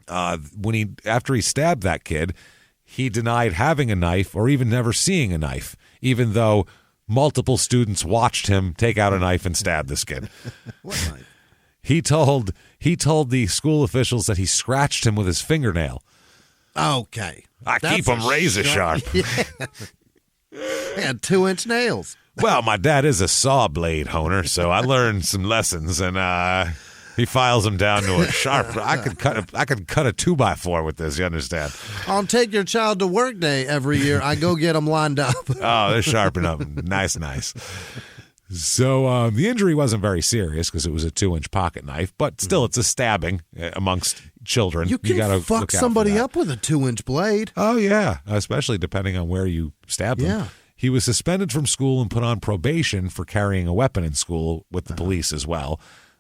After he stabbed that kid, he denied having a knife or even never seeing a knife, even though multiple students watched him take out a knife and stab this kid. What knife? He told the school officials that he scratched him with his fingernail. Okay. I keep them razor sharp. He had 2-inch nails. Well, my dad is a saw blade owner, so I learned some lessons, and he files them down to a sharp. I could cut a 2x4 with this. You understand? I'll take your child to work day every year. I go get them lined up. Oh, they're sharpened up. Nice. So the injury wasn't very serious because it was a 2-inch pocket knife, but still, it's a stabbing amongst children. You can gotta fuck somebody up with a 2-inch blade. Oh yeah, especially depending on where you stab them. Yeah. He was suspended from school and put on probation for carrying a weapon in school with the police as well.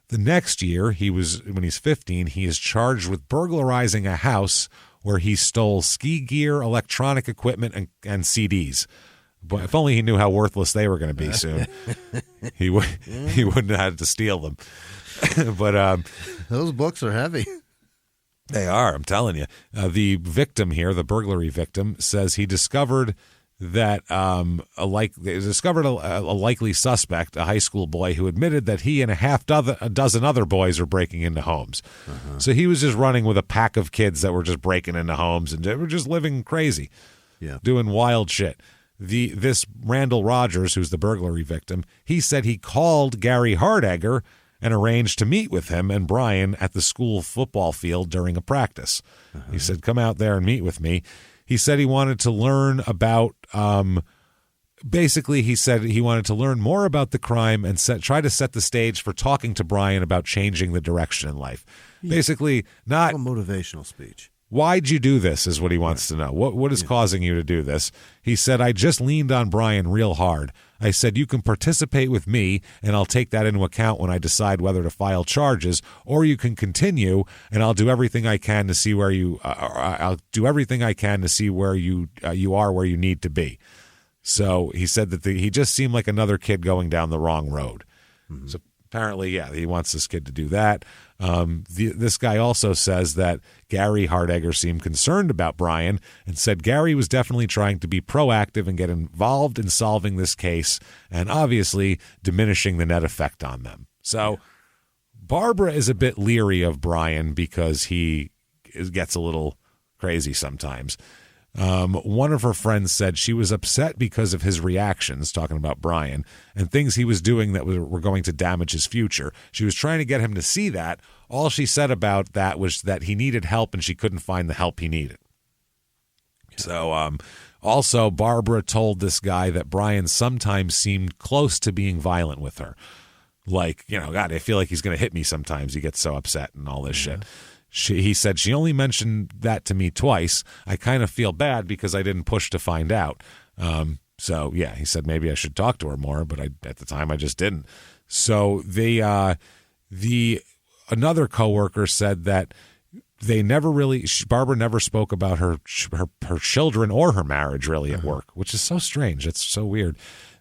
The next year, when he's 15, he is charged with burglarizing a house where he stole ski gear, electronic equipment, and CDs. But if only he knew how worthless they were going to be soon, he wouldn't have had to steal them. But those books are heavy. They are, I'm telling you. The victim here, the burglary victim, says he discovered that a likely suspect, a high school boy, who admitted that he and a dozen other boys were breaking into homes. So he was just running with a pack of kids that were just breaking into homes and they were just living crazy, doing wild shit. This Randall Rogers, who's the burglary victim, he said he called Gary Hardegger and arranged to meet with him and Brian at the school football field during a practice. He said, come out there and meet with me. He said he wanted to learn about, basically he said he wanted to learn more about the crime and try to set the stage for talking to Brian about changing the direction in life. Basically, not a motivational speech. Why'd you do this is what he wants to know. What is causing you to do this? He said, I just leaned on Brian real hard. I said, you can participate with me, and I'll take that into account when I decide whether to file charges, or you can continue, and I'll do everything I can to see where you are where you need to be. So he said that he just seemed like another kid going down the wrong road. Mm-hmm. So apparently, he wants this kid to do that. This guy also says that Gary Hardegger seemed concerned about Brian and said Gary was definitely trying to be proactive and get involved in solving this case and obviously diminishing the net effect on them. So Barbara is a bit leery of Brian because he gets a little crazy sometimes. One of her friends said she was upset because of his reactions, talking about Brian, and things he was doing that were going to damage his future. She was trying to get him to see that. All she said about that was that he needed help and she couldn't find the help he needed. So, also, Barbara told this guy that Brian sometimes seemed close to being violent with her. Like, God, I feel like he's going to hit me sometimes. He gets so upset and all this shit. He said she only mentioned that to me twice. I kind of feel bad because I didn't push to find out. So, he said maybe I should talk to her more, but at the time I just didn't. So another coworker said that they never really, Barbara never spoke about her children or her marriage really at work, which is so strange. It's so weird.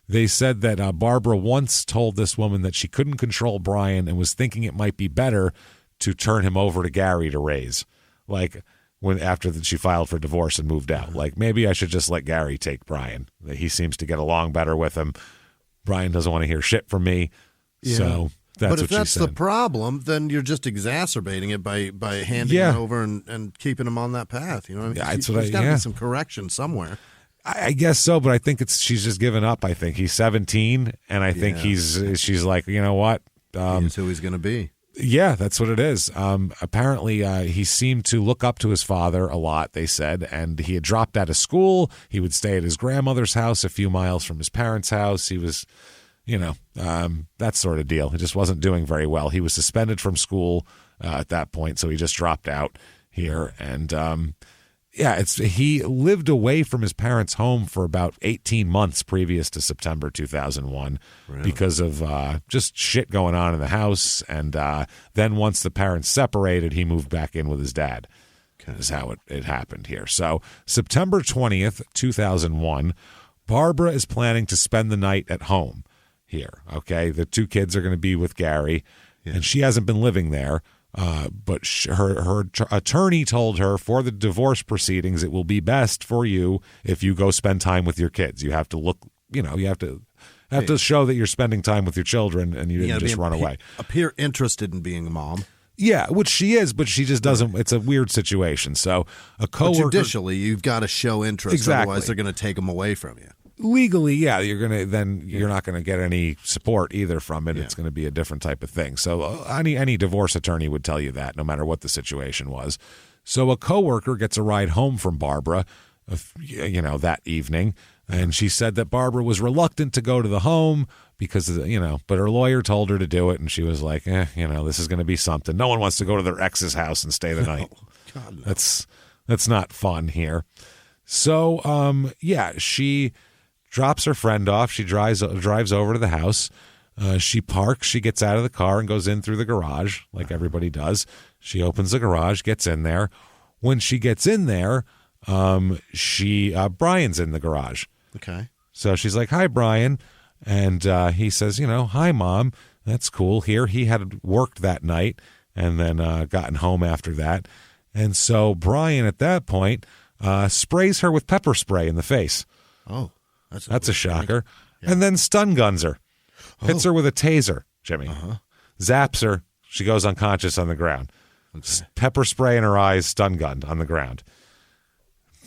They said that Barbara once told this woman that she couldn't control Brian and was thinking it might be better to turn him over to Gary to raise, like after she filed for divorce and moved out. Like, maybe I should just let Gary take Brian. He seems to get along better with him. Brian doesn't want to hear shit from me. Yeah. So that's but if what that's she said. The problem, then you're just exacerbating it by handing him over and keeping him on that path. You know what I mean? Yeah, There's got to be some correction somewhere. I guess so, but I think she's just given up. I think he's 17, and I think she's like, you know what? He's who he's going to be. Yeah, that's what it is. Apparently, he seemed to look up to his father a lot, they said, and he had dropped out of school. He would stay at his grandmother's house a few miles from his parents' house. He was, that sort of deal. He just wasn't doing very well. He was suspended from school at that point, so he just dropped out here. And, he lived away from his parents' home for about 18 months previous to September 2001 because of just shit going on in the house. And then once the parents separated, he moved back in with his dad. Is how it happened here. So September 20th, 2001, Barbara is planning to spend the night at home here. Okay, the two kids are going to be with Gary, and she hasn't been living there. But her attorney told her for the divorce proceedings, it will be best for you if you go spend time with your kids. You have to look, you have to show that you're spending time with your children and you didn't just run away. Appear interested in being a mom. Yeah, which she is, but she just doesn't. It's a weird situation. So a coworker, but judicially, you've got to show interest. Exactly. Otherwise, they're going to take them away from you. Legally, you're not going to get any support either from it. Yeah. It's going to be a different type of thing. So any divorce attorney would tell you that, no matter what the situation was. So a coworker gets a ride home from Barbara, that evening, and she said that Barbara was reluctant to go to the home because but her lawyer told her to do it, and she was like, this is going to be something. No one wants to go to their ex's house and stay the night. God, no. That's not fun here. So she drops her friend off. She drives over to the house. She parks. She gets out of the car and goes in through the garage like everybody does. She opens the garage, gets in there. When she gets in there, Brian's in the garage. Okay. So she's like, "Hi, Brian," and he says, "Hi, Mom. That's cool." Here he had worked that night and then gotten home after that, and so Brian at that point sprays her with pepper spray in the face. Oh. That's a shocker. Yeah. And then stun guns her. Hits her with a taser, Jimmy. Zaps her. She goes unconscious on the ground. Okay. Pepper spray in her eyes, stun gunned on the ground.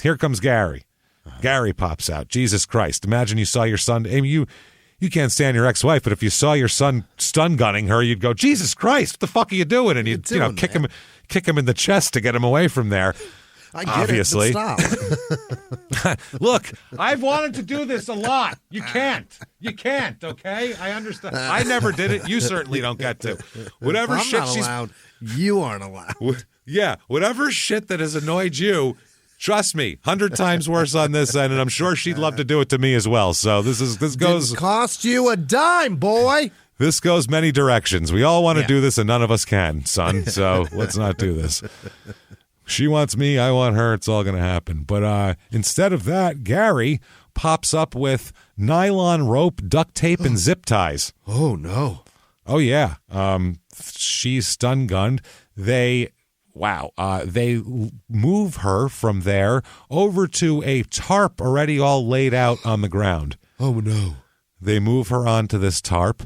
Here comes Gary. Gary pops out. Jesus Christ. Imagine you saw your son. Amy, you can't stand your ex-wife, but if you saw your son stun gunning her, you'd go, Jesus Christ, what the fuck are you doing? And you'd kick him in the chest to get him away from there. I get obviously. it, but stop. Look, I've wanted to do this a lot. You can't, okay? I understand. I never did it. You certainly don't get to. Whatever I'm shit not she's... allowed. You aren't allowed. Yeah, whatever shit that has annoyed you, trust me, 100 times worse on this end, and I'm sure she'd love to do it to me as well. So this goes... Didn't cost you a dime, boy. This goes many directions. We all want to do this, and none of us can, son. So let's not do this. She wants me, I want her. It's all going to happen. But instead of that, Gary pops up with nylon rope, duct tape, and zip ties. Oh, no. Oh, yeah. She's stun-gunned. They move her from there over to a tarp already all laid out on the ground. Oh, no. They move her onto this tarp.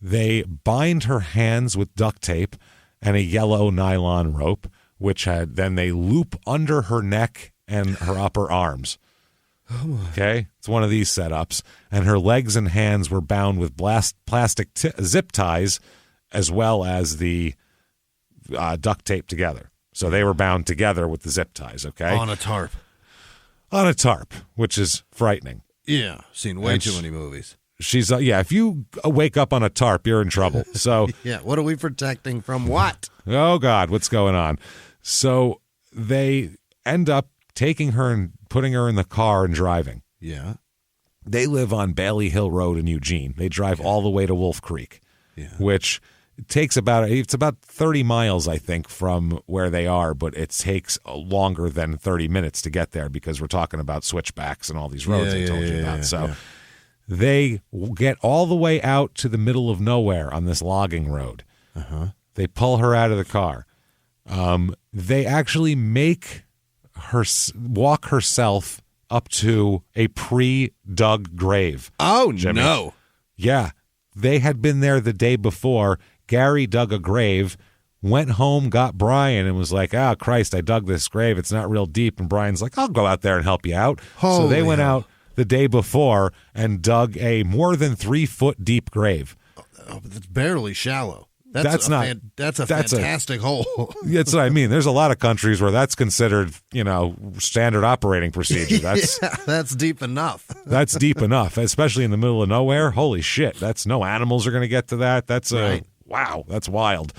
They bind her hands with duct tape and a yellow nylon rope, then they loop under her neck and her upper arms. Okay? It's one of these setups. And her legs and hands were bound with plastic zip ties as well as the duct tape together. So they were bound together with the zip ties, okay? On a tarp. On a tarp, which is frightening. Yeah, seen way too many movies. She's if you wake up on a tarp, you're in trouble. So yeah, what are we protecting from what? Oh God, what's going on? So they end up taking her and putting her in the car and driving. Yeah. They live on Bailey Hill Road in Eugene. They drive all the way to Wolf Creek, which takes about 30 miles, I think, from where they are, but it takes longer than 30 minutes to get there because we're talking about switchbacks and all these roads I told you about. So they get all the way out to the middle of nowhere on this logging road. They pull her out of the car. They actually make her walk herself up to a pre-dug grave. Oh, Jimmie. no. Yeah. They had been there the day before. Gary dug a grave, went home, got Brian, and was like, oh, Christ, I dug this grave. It's not real deep. And Brian's like, I'll go out there and help you out. So they went out the day before and dug a more than 3-foot deep grave. Oh, but that's barely shallow. That's a fantastic hole. That's what I mean. There's a lot of countries where that's considered, standard operating procedure. That's deep enough. That's deep enough, especially in the middle of nowhere. Holy shit. That's no animals are going to get to that. That's wow. That's wild.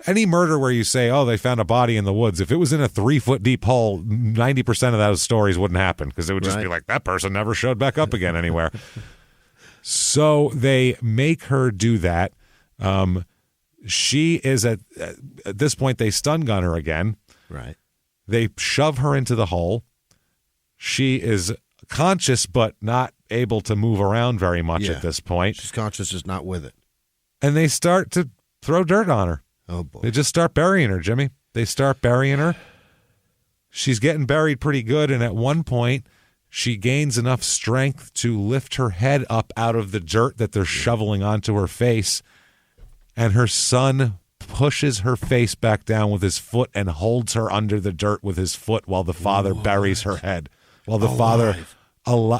Any murder where you say, oh, they found a body in the woods, if it was in a 3-foot deep hole, 90% of those stories wouldn't happen because it would just be like, that person never showed back up again anywhere. So they make her do that. She is at this point, they stun gun her again. Right. They shove her into the hole. She is conscious, but not able to move around very much at this point. She's conscious, just not with it. And they start to throw dirt on her. Oh, boy. They just start burying her, Jimmie. They start burying her. She's getting buried pretty good. And at one point, she gains enough strength to lift her head up out of the dirt that they're shoveling onto her face. And her son pushes her face back down with his foot and holds her under the dirt with his foot while the father buries her head. While the father,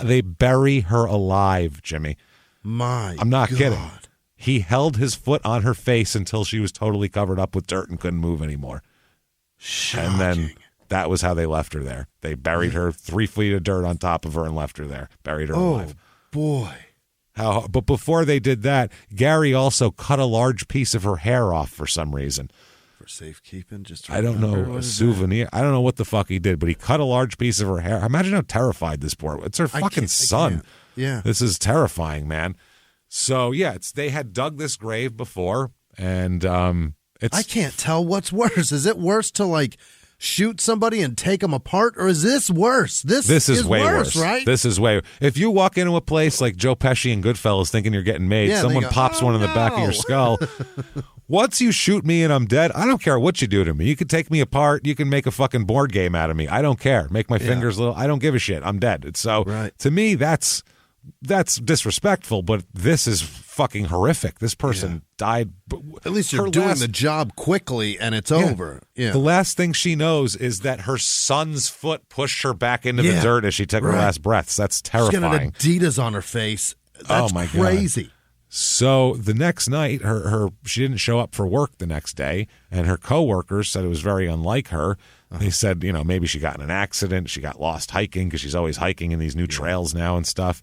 they bury her alive, Jimmie. I'm not kidding. He held his foot on her face until she was totally covered up with dirt and couldn't move anymore. Shocking. And then that was how they left her there. They buried her 3 feet of dirt on top of her and left her there. Buried her alive. Boy. But before they did that, Gary also cut a large piece of her hair off for some reason. For safekeeping? I don't know, a souvenir. I don't know what the fuck he did, but he cut a large piece of her hair. Imagine how terrified this poor... It's her fucking son. Yeah. This is terrifying, man. So, yeah, they had dug this grave before, and it's... I can't tell what's worse. Is it worse to, shoot somebody and take them apart, or is this worse? This is way worse, right? This is way... If you walk into a place like Joe Pesci and Goodfellas thinking you're getting made, someone pops one in the back of your skull... Once you shoot me and I'm dead, I don't care what you do to me. You can take me apart. You can make a fucking board game out of me. I don't care. Make my fingers little. I don't give a shit. I'm dead. So to me, that's disrespectful, but this is fucking horrific. This person died. At least you're doing the job quickly and it's over. Yeah. The last thing she knows is that her son's foot pushed her back into the dirt as she took her last breaths. That's terrifying. She's got an Adidas on her face. That's my crazy. God. So the next night, she didn't show up for work the next day, and her coworkers said it was very unlike her. They said, maybe she got in an accident, she got lost hiking because she's always hiking in these new trails now and stuff.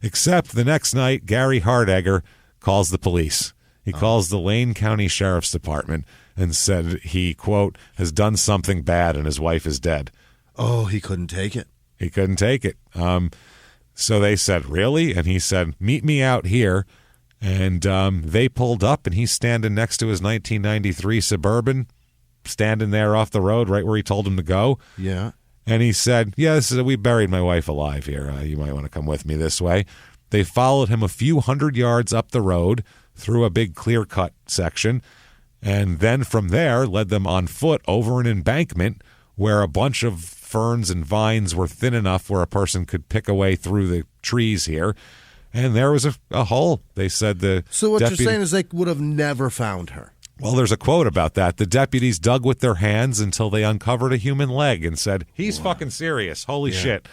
Except the next night, Gary Hardager calls the police. He calls the Lane County Sheriff's Department and said he, quote, has done something bad and his wife is dead. Oh, he couldn't take it. He couldn't take it. So they said, really? And he said, meet me out here. And they pulled up, and he's standing next to his 1993 Suburban, standing there off the road right where he told him to go. Yeah. And he said, we buried my wife alive here. You might want to come with me this way. They followed him a few hundred yards up the road through a big clear-cut section, and then from there led them on foot over an embankment where a bunch of ferns and vines were thin enough where a person could pick a way through the trees here. And there was a hole. They said So what you're saying is they would have never found her. Well, there's a quote about that. The deputies dug with their hands until they uncovered a human leg and said, he's fucking serious. Holy shit.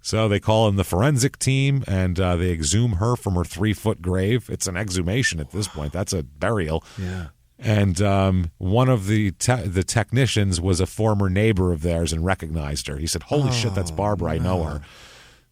So they call in the forensic team, and they exhume her from her 3-foot grave. It's an exhumation at this point. That's a burial. Yeah. And one of the technicians was a former neighbor of theirs and recognized her. He said, holy shit, that's Barbara. I know her.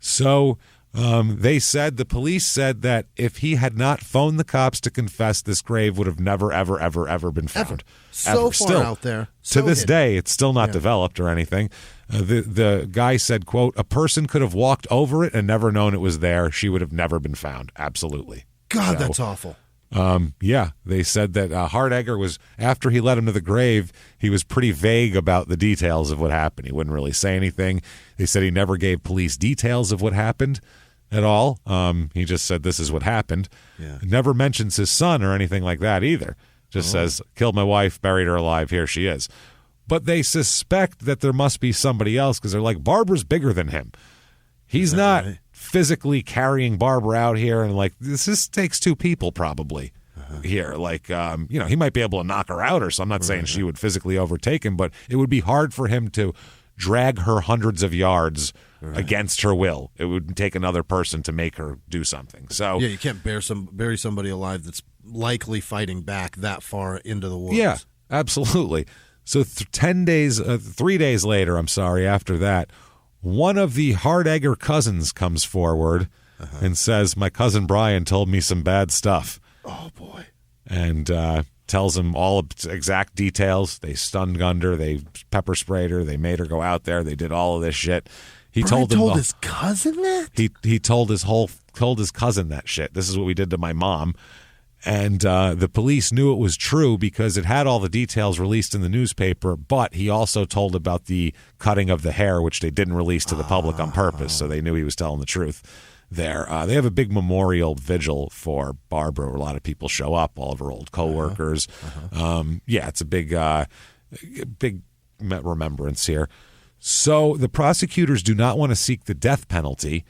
So the police said that if he had not phoned the cops to confess, this grave would have never, ever, ever, ever been found. So far out there. To this day, it's still not developed or anything. The guy said, quote, a person could have walked over it and never known it was there. She would have never been found. Absolutely. God, that's awful. They said that Hardager was, after he led him to the grave, he was pretty vague about the details of what happened. He wouldn't really say anything. They said he never gave police details of what happened at all. He just said this is what happened. Yeah. Never mentions his son or anything like that either. Just says, killed my wife, buried her alive, here she is. But they suspect that there must be somebody else because they're like, Barbara's bigger than him. He's not physically carrying Barbara out here, and like this takes two people probably here. Like he might be able to knock her out or so. I'm not saying she would physically overtake him, but it would be hard for him to drag her hundreds of yards against her will. It would take another person to make her do something. So you can't bury somebody alive that's likely fighting back that far into the woods. Yeah, absolutely. So 3 days later, after that, one of the Hardager cousins comes forward and says, my cousin Brian told me some bad stuff. Oh, boy. And tells him all exact details. They stun-gunned her. They pepper sprayed her. They made her go out there. They did all of this shit. He told his cousin that? He told his cousin that shit. This is what we did to my mom. And the police knew it was true because it had all the details released in the newspaper, but he also told about the cutting of the hair, which they didn't release to the public on purpose, so they knew he was telling the truth there. They have a big memorial vigil for Barbara where a lot of people show up, all of her old coworkers. It's a big remembrance here. So the prosecutors do not want to seek the death penalty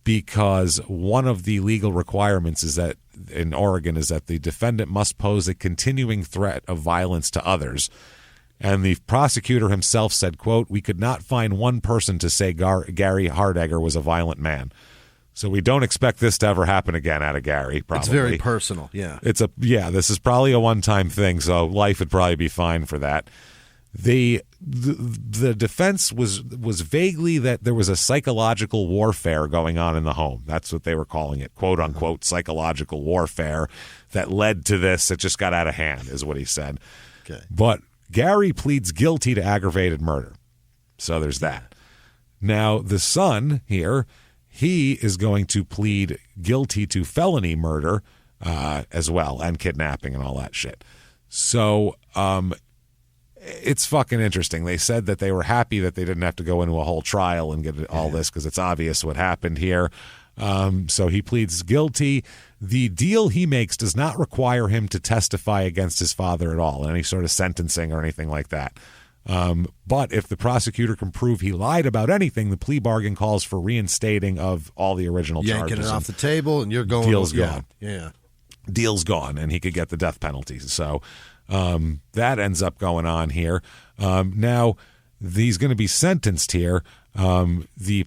because one of the legal requirements is that in Oregon is that the defendant must pose a continuing threat of violence to others. And the prosecutor himself said, quote, we could not find one person to say Gary Hardager was a violent man. So we don't expect this to ever happen again out of Gary, probably. It's very personal, yeah. This is probably a one-time thing, so life would probably be fine for that. The defense was vaguely that there was a psychological warfare going on in the home. That's what they were calling it, quote unquote, psychological warfare that led to this. It just got out of hand, is what he said. Okay. But Gary pleads guilty to aggravated murder. So there's that. Now, the son here, he is going to plead guilty to felony murder as well, and kidnapping and all that shit. So it's fucking interesting. They said that they were happy that they didn't have to go into a whole trial and get all this because it's obvious what happened here. So he pleads guilty. The deal he makes does not require him to testify against his father at all in any sort of sentencing or anything like that. But if the prosecutor can prove he lied about anything, the plea bargain calls for reinstating of all the original charges. Yanking it off the table, and you're going. Deal's gone. Yeah. Deal's gone, and he could get the death penalty. So that ends up going on here. Now, he's going to be sentenced here. The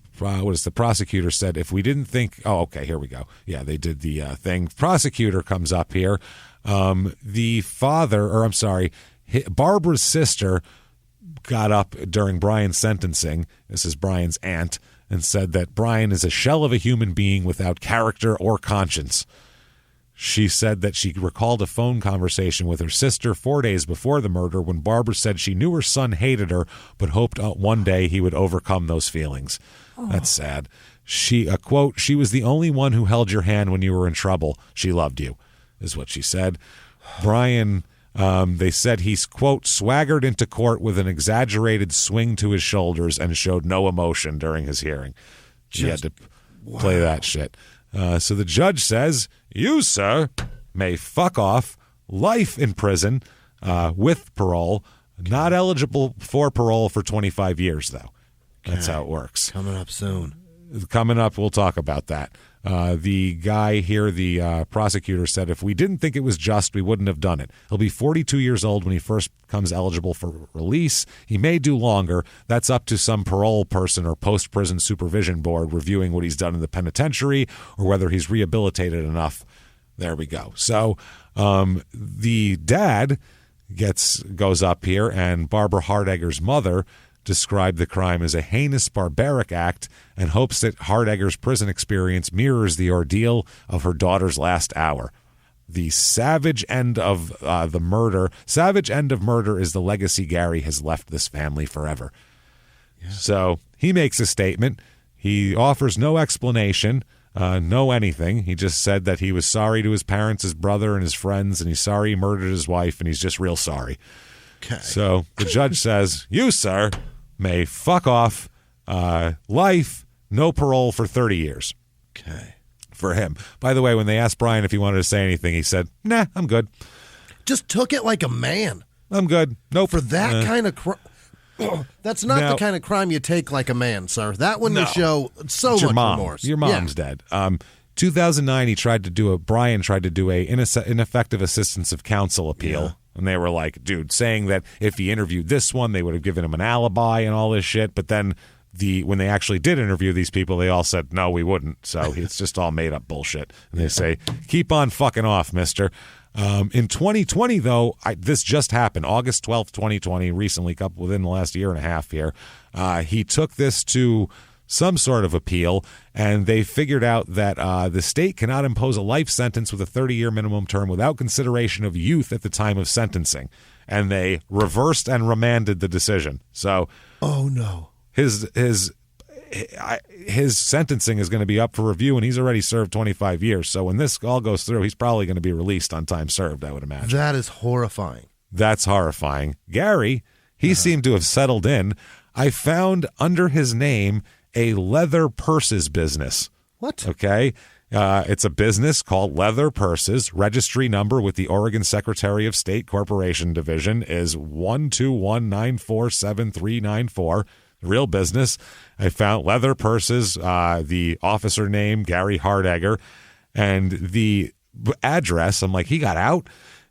prosecutor said, if we didn't think, here we go. Yeah, they did the thing. Prosecutor comes up here. Barbara's sister got up during Brian's sentencing. This is Brian's aunt, and said that Brian is a shell of a human being without character or conscience. She said that she recalled a phone conversation with her sister 4 days before the murder when Barbara said she knew her son hated her but hoped one day he would overcome those feelings. Oh. That's sad. She, quote, she was the only one who held your hand when you were in trouble. She loved you, is what she said. Brian, they said he's, quote, swaggered into court with an exaggerated swing to his shoulders and showed no emotion during his hearing. She had to play that shit. So the judge says, you, sir, may fuck off, life in prison with parole, not eligible for parole for 25 years, though. That's how it works. Coming up soon. Coming up, we'll talk about that. The guy here, the prosecutor, said if we didn't think it was just, we wouldn't have done it. He'll be 42 years old when he first becomes eligible for release. He may do longer. That's up to some parole person or post-prison supervision board reviewing what he's done in the penitentiary or whether he's rehabilitated enough. There we go. So the dad goes up here, and Barbara Hardegger's mother described the crime as a heinous, barbaric act and hopes that Hardegger's prison experience mirrors the ordeal of her daughter's last hour. The savage end of the murder is the legacy Gary has left this family forever. Yeah. So he makes a statement. He offers no explanation, no anything. He just said that he was sorry to his parents, his brother, and his friends, and he's sorry he murdered his wife, and he's just real sorry. Okay. So the judge says, you, sir, may fuck off, life, no parole for 30 years. Okay. For him. By the way, when they asked Brian if he wanted to say anything, he said, nah, I'm good. Just took it like a man. I'm good. Nope. For that kind of crime. That's not the kind of crime you take like a man, sir. That wouldn't show so much remorse. Your mom's dead. 2009, Brian tried to do a ineffective assistance of counsel appeal. Yeah. And they were like, dude, saying that if he interviewed this one, they would have given him an alibi and all this shit. But then when they actually did interview these people, they all said, no, we wouldn't. So it's just all made up bullshit. And they say, keep on fucking off, mister. In 2020, though, this just happened. August 12th, 2020, recently, within the last year and a half here. He took this to some sort of appeal, and they figured out that the state cannot impose a life sentence with a 30-year minimum term without consideration of youth at the time of sentencing. And they reversed and remanded the decision. So, oh no, his sentencing is going to be up for review, and he's already served 25 years. So when this all goes through, he's probably going to be released on time served, I would imagine. That is horrifying. That's horrifying. Gary, he seemed to have settled in. I found under his name a leather purses business. What? Okay. It's a business called Leather Purses. Registry number with the Oregon Secretary of State Corporation Division is 121947394. Real business. I found Leather Purses, the officer name, Gary Hardegger, and the address. I'm like, he got out.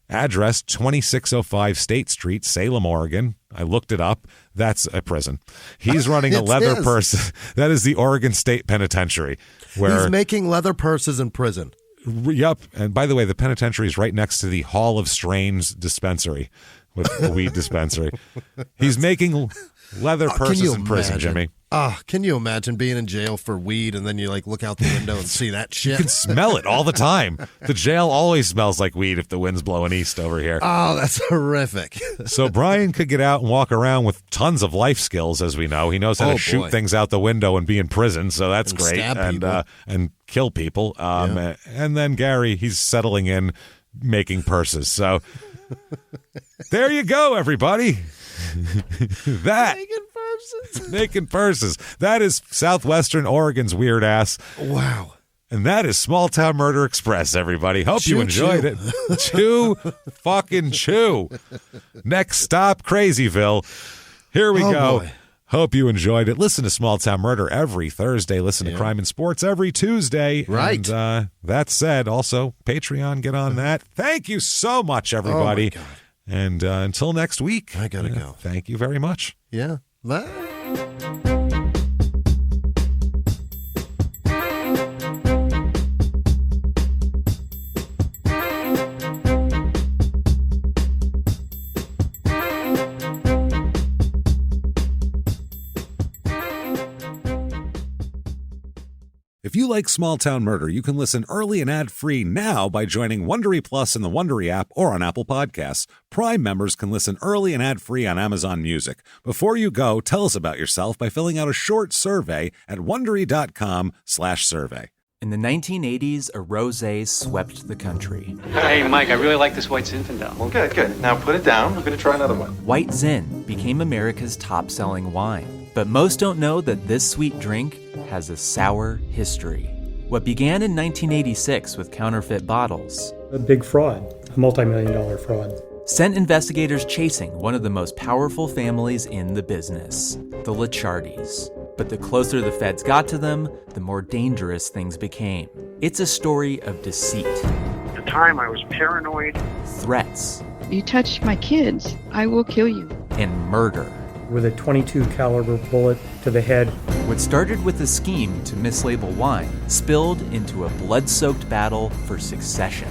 Address 2605 State Street, Salem, Oregon. I looked it up. That's a prison. He's running a leather purse. That is the Oregon State Penitentiary. Where he's making leather purses in prison. Yep. And by the way, the penitentiary is right next to the Hall of Strains dispensary with the weed dispensary. He's making leather purses in prison, Jimmy. Can you imagine being in jail for weed and then you look out the window and see that shit? You can smell it all the time. The jail always smells like weed if the wind's blowing east over here. Oh, that's horrific. So Brian could get out and walk around with tons of life skills, as we know. He knows how to shoot things out the window and be in prison, so that's great. And kill people. And then Gary, he's settling in, making purses. So there you go, everybody. Making purses. That is Southwestern Oregon's weird ass. Wow. And that is Small Town Murder Express, everybody. Hope you enjoyed it. Chew, fucking chew. Next stop, Crazyville. Here we go. Boy. Hope you enjoyed it. Listen to Small Town Murder every Thursday. Listen to Crime and Sports every Tuesday. Right. And that said, also, Patreon, get on that. Thank you so much, everybody. Oh, my God. And until next week. I got to go. Thank you very much. Yeah. Bye. you like Small Town Murder, you can listen early and ad-free now by joining Wondery Plus in the Wondery app or on Apple Podcasts. Prime members can listen early and ad-free on Amazon Music. Before you go, tell us about yourself by filling out a short survey at Wondery.com/survey. In the 1980s, a rosé swept the country. Hey, Mike, I really like this White Zinfandel. Well, good. Now put it down. I'm going to try another one. White Zin became America's top-selling wine. But most don't know that this sweet drink has a sour history. What began in 1986 with counterfeit bottles, a big fraud, a multi-million-dollar fraud, sent investigators chasing one of the most powerful families in the business, the Licciardis. But the closer the feds got to them, the more dangerous things became. It's a story of deceit. At the time, I was paranoid. Threats. You touch my kids, I will kill you. And murder. With a .22 caliber bullet to the head. What started with a scheme to mislabel wine spilled into a blood-soaked battle for succession.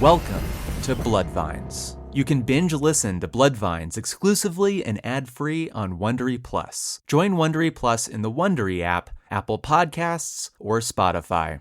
Welcome to Bloodvines. You can binge listen to Bloodvines exclusively and ad-free on Wondery Plus. Join Wondery Plus in the Wondery app, Apple Podcasts, or Spotify.